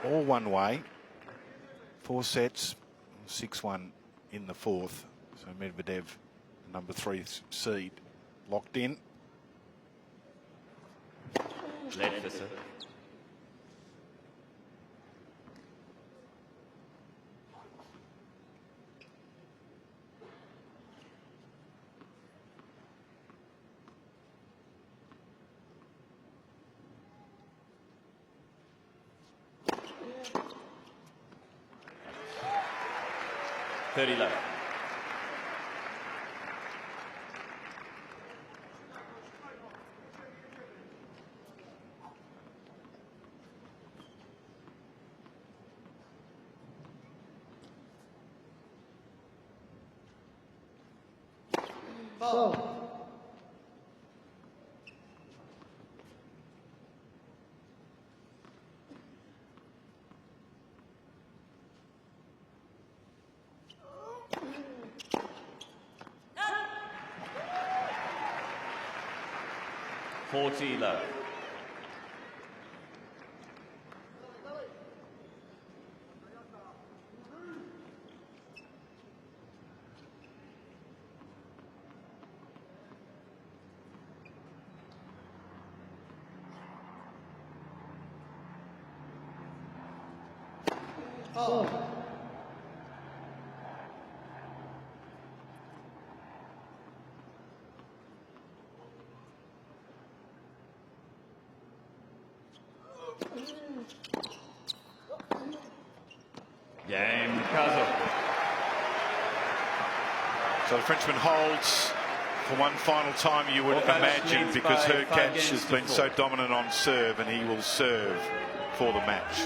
all one way. 4 sets, 6-1 in the fourth. So Medvedev, number 3 seed, locked in. Led for serve. Love. Foul. Love. Foul. Game Cazaux. So the Frenchman holds for one final time, you would Hurkacz imagine, leads because by 5 Hurkacz games has to been 4. so dominant on serve, and he will serve for the match.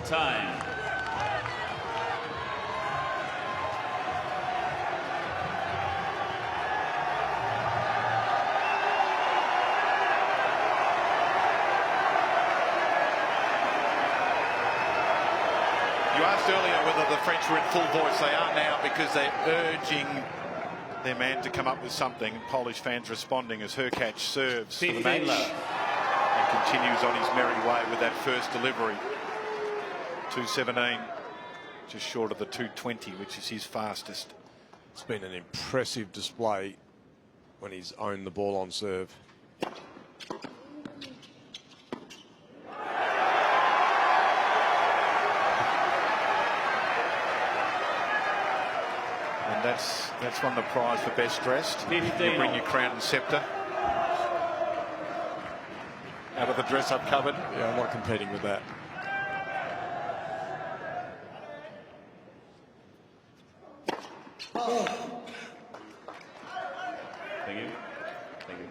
Time. You asked earlier whether the French were in full voice. They are now, because they're urging their man to come up with something. Polish fans responding as Hurkacz serves for the match and continues on his merry way with that first delivery. 217, just short of the 220, which is his fastest. It's been an impressive display when he's owned the ball on serve. And that's won the prize for best dressed. You bring your crown and sceptre out of the dress-up cupboard. Yeah, I'm not competing with that. Foul. Thank you. Thank you.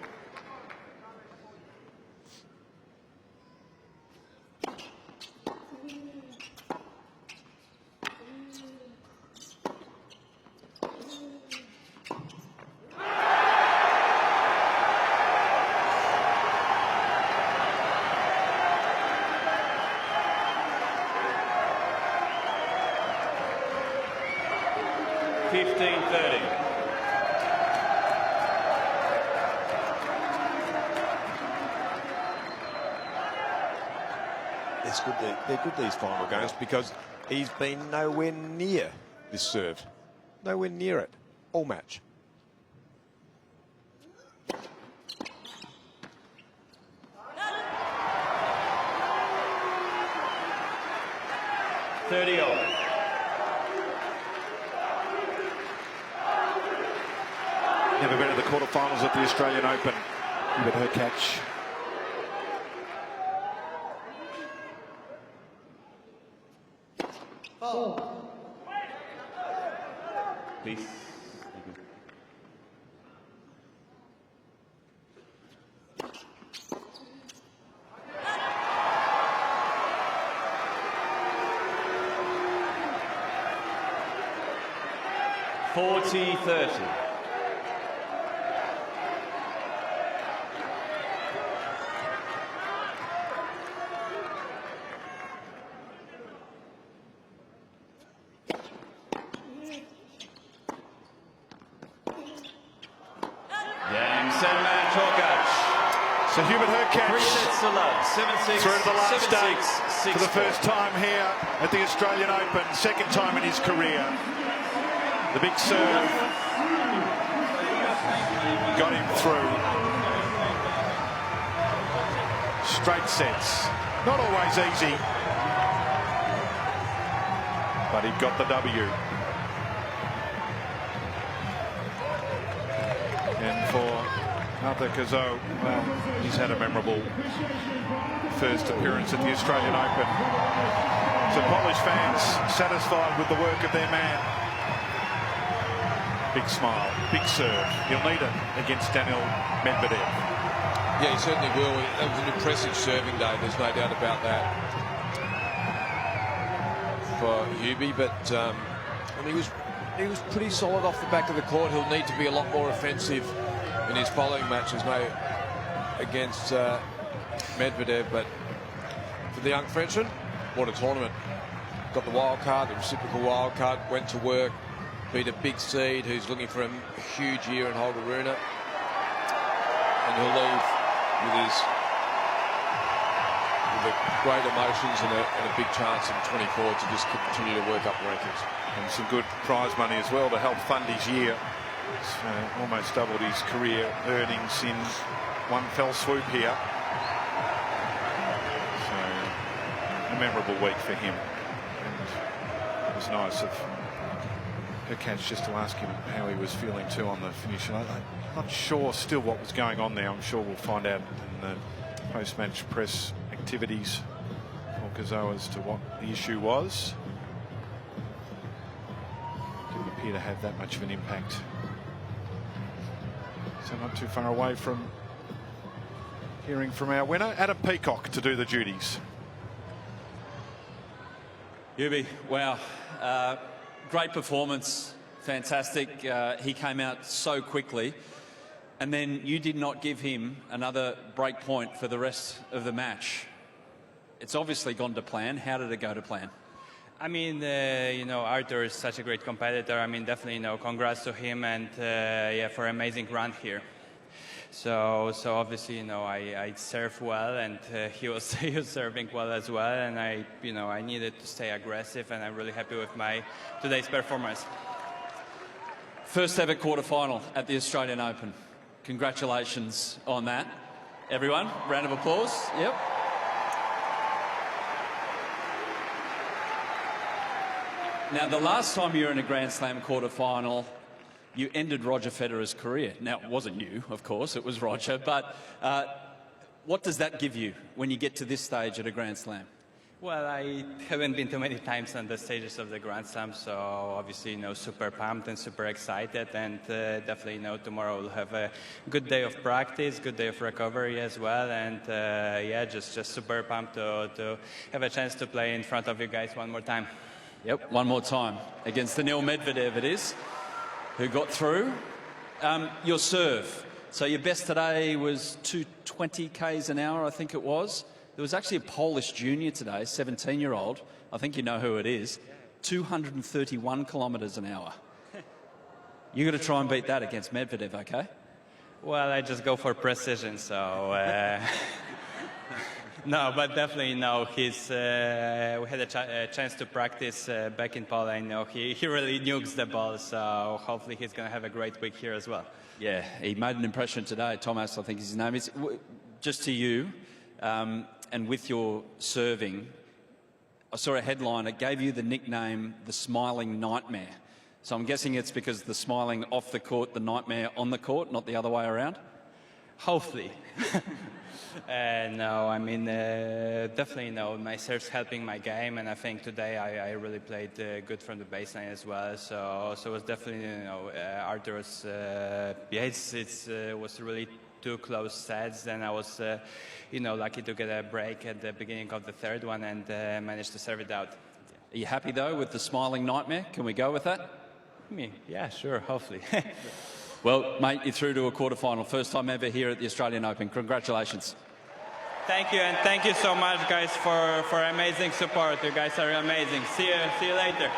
It's good. They're good, these final games, because he's been nowhere near this serve. Nowhere near it. All match. Never been to the quarterfinals of the Australian Open. Hubert Hurkacz Foul. Please. Thank you. 40-30. So Hubert Hurkacz 3 sets to love. 7-6. through to the last 7-6, stage for the first time here at the Australian Open, second time in his career. The big serve got him through. Straight sets, not always easy, but he got the W. And for Arthur Cazaux, well, he's had a memorable first appearance at the Australian Open. So Polish fans satisfied with the work of their man. Big smile, big serve. He'll need it against Daniil Medvedev. Yeah, he certainly will. That was an impressive serving day, there's no doubt about that for Hubie, but I mean, he was pretty solid off the back of the court. He'll need to be a lot more offensive in his following matches, mate, against Medvedev. But for the young Frenchman, what a tournament. Got the wild card, the reciprocal wild card, went to work, beat a big seed who's looking for a huge year in Holger Rune. And he'll leave with the great emotions and a big chance in 24 to just continue to work up the rankings. And some good prize money as well to help fund his year. It's almost doubled his career earnings in one fell swoop here. So a memorable week for him. And it was nice of Hurkacz just to ask him how he was feeling too on the finish. I'm not sure still what was going on there. I'm sure we'll find out in the post-match press activities for Cazaux as to what the issue was. Didn't appear to have that much of an impact. So not too far away from hearing from our winner, Adam Peacock, to do the duties. Hubie, wow. Great performance, fantastic. He came out so quickly, and then you did not give him another break point for the rest of the match. It's obviously gone to plan. How did it go to plan? I mean, you know, Arthur is such a great competitor. I mean, definitely, you know, congrats to him, and yeah, for an amazing run here. So obviously, you know, I served well, and he was serving well as well, and I needed to stay aggressive, and I'm really happy with my today's performance. First ever quarterfinal at the Australian Open. Congratulations on that, everyone. Round of applause. Yep. Now, the last time you were in a Grand Slam quarterfinal, you ended Roger Federer's career. Now, it wasn't you, of course, it was Roger, but what does that give you when you get to this stage at a Grand Slam? Well, I haven't been too many times on the stages of the Grand Slam, so obviously, you know, super pumped and super excited, and definitely, you know, tomorrow we'll have a good day of practice, good day of recovery as well, and yeah, just super pumped to have a chance to play in front of you guys one more time. Yep, one more time against Daniil Medvedev it is, who got through. Your serve. So your best today was 220 k's an hour, I think it was. There was actually a Polish junior today, 17-year-old. I think you know who it is. 231 kilometres an hour. You got to try and beat that against Medvedev, okay? Well, I just go for precision, so... No, but definitely, no. He's. We had a chance to practice back in Poland. You know, he really nukes the ball, so hopefully he's going to have a great week here as well. Yeah, he made an impression today. Thomas, I think his name is. Just to you, and with your serving, I saw a headline. It gave you the nickname "the Smiling Nightmare." So I'm guessing it's because the smiling off the court, the nightmare on the court, not the other way around. Hopefully. No, I mean, definitely, my serve's helping my game, and I think today I really played good from the baseline as well. So it was definitely, Arthur's, it was really 2 close sets, and I was, lucky to get a break at the beginning of the 3rd one and managed to serve it out. Are you happy, though, with the smiling nightmare? Can we go with that? Yeah, sure, hopefully. Well, mate, you're through to a quarterfinal. First time ever here at the Australian Open. Congratulations. Thank you, and thank you so much, guys, for amazing support. You guys are amazing. See you later.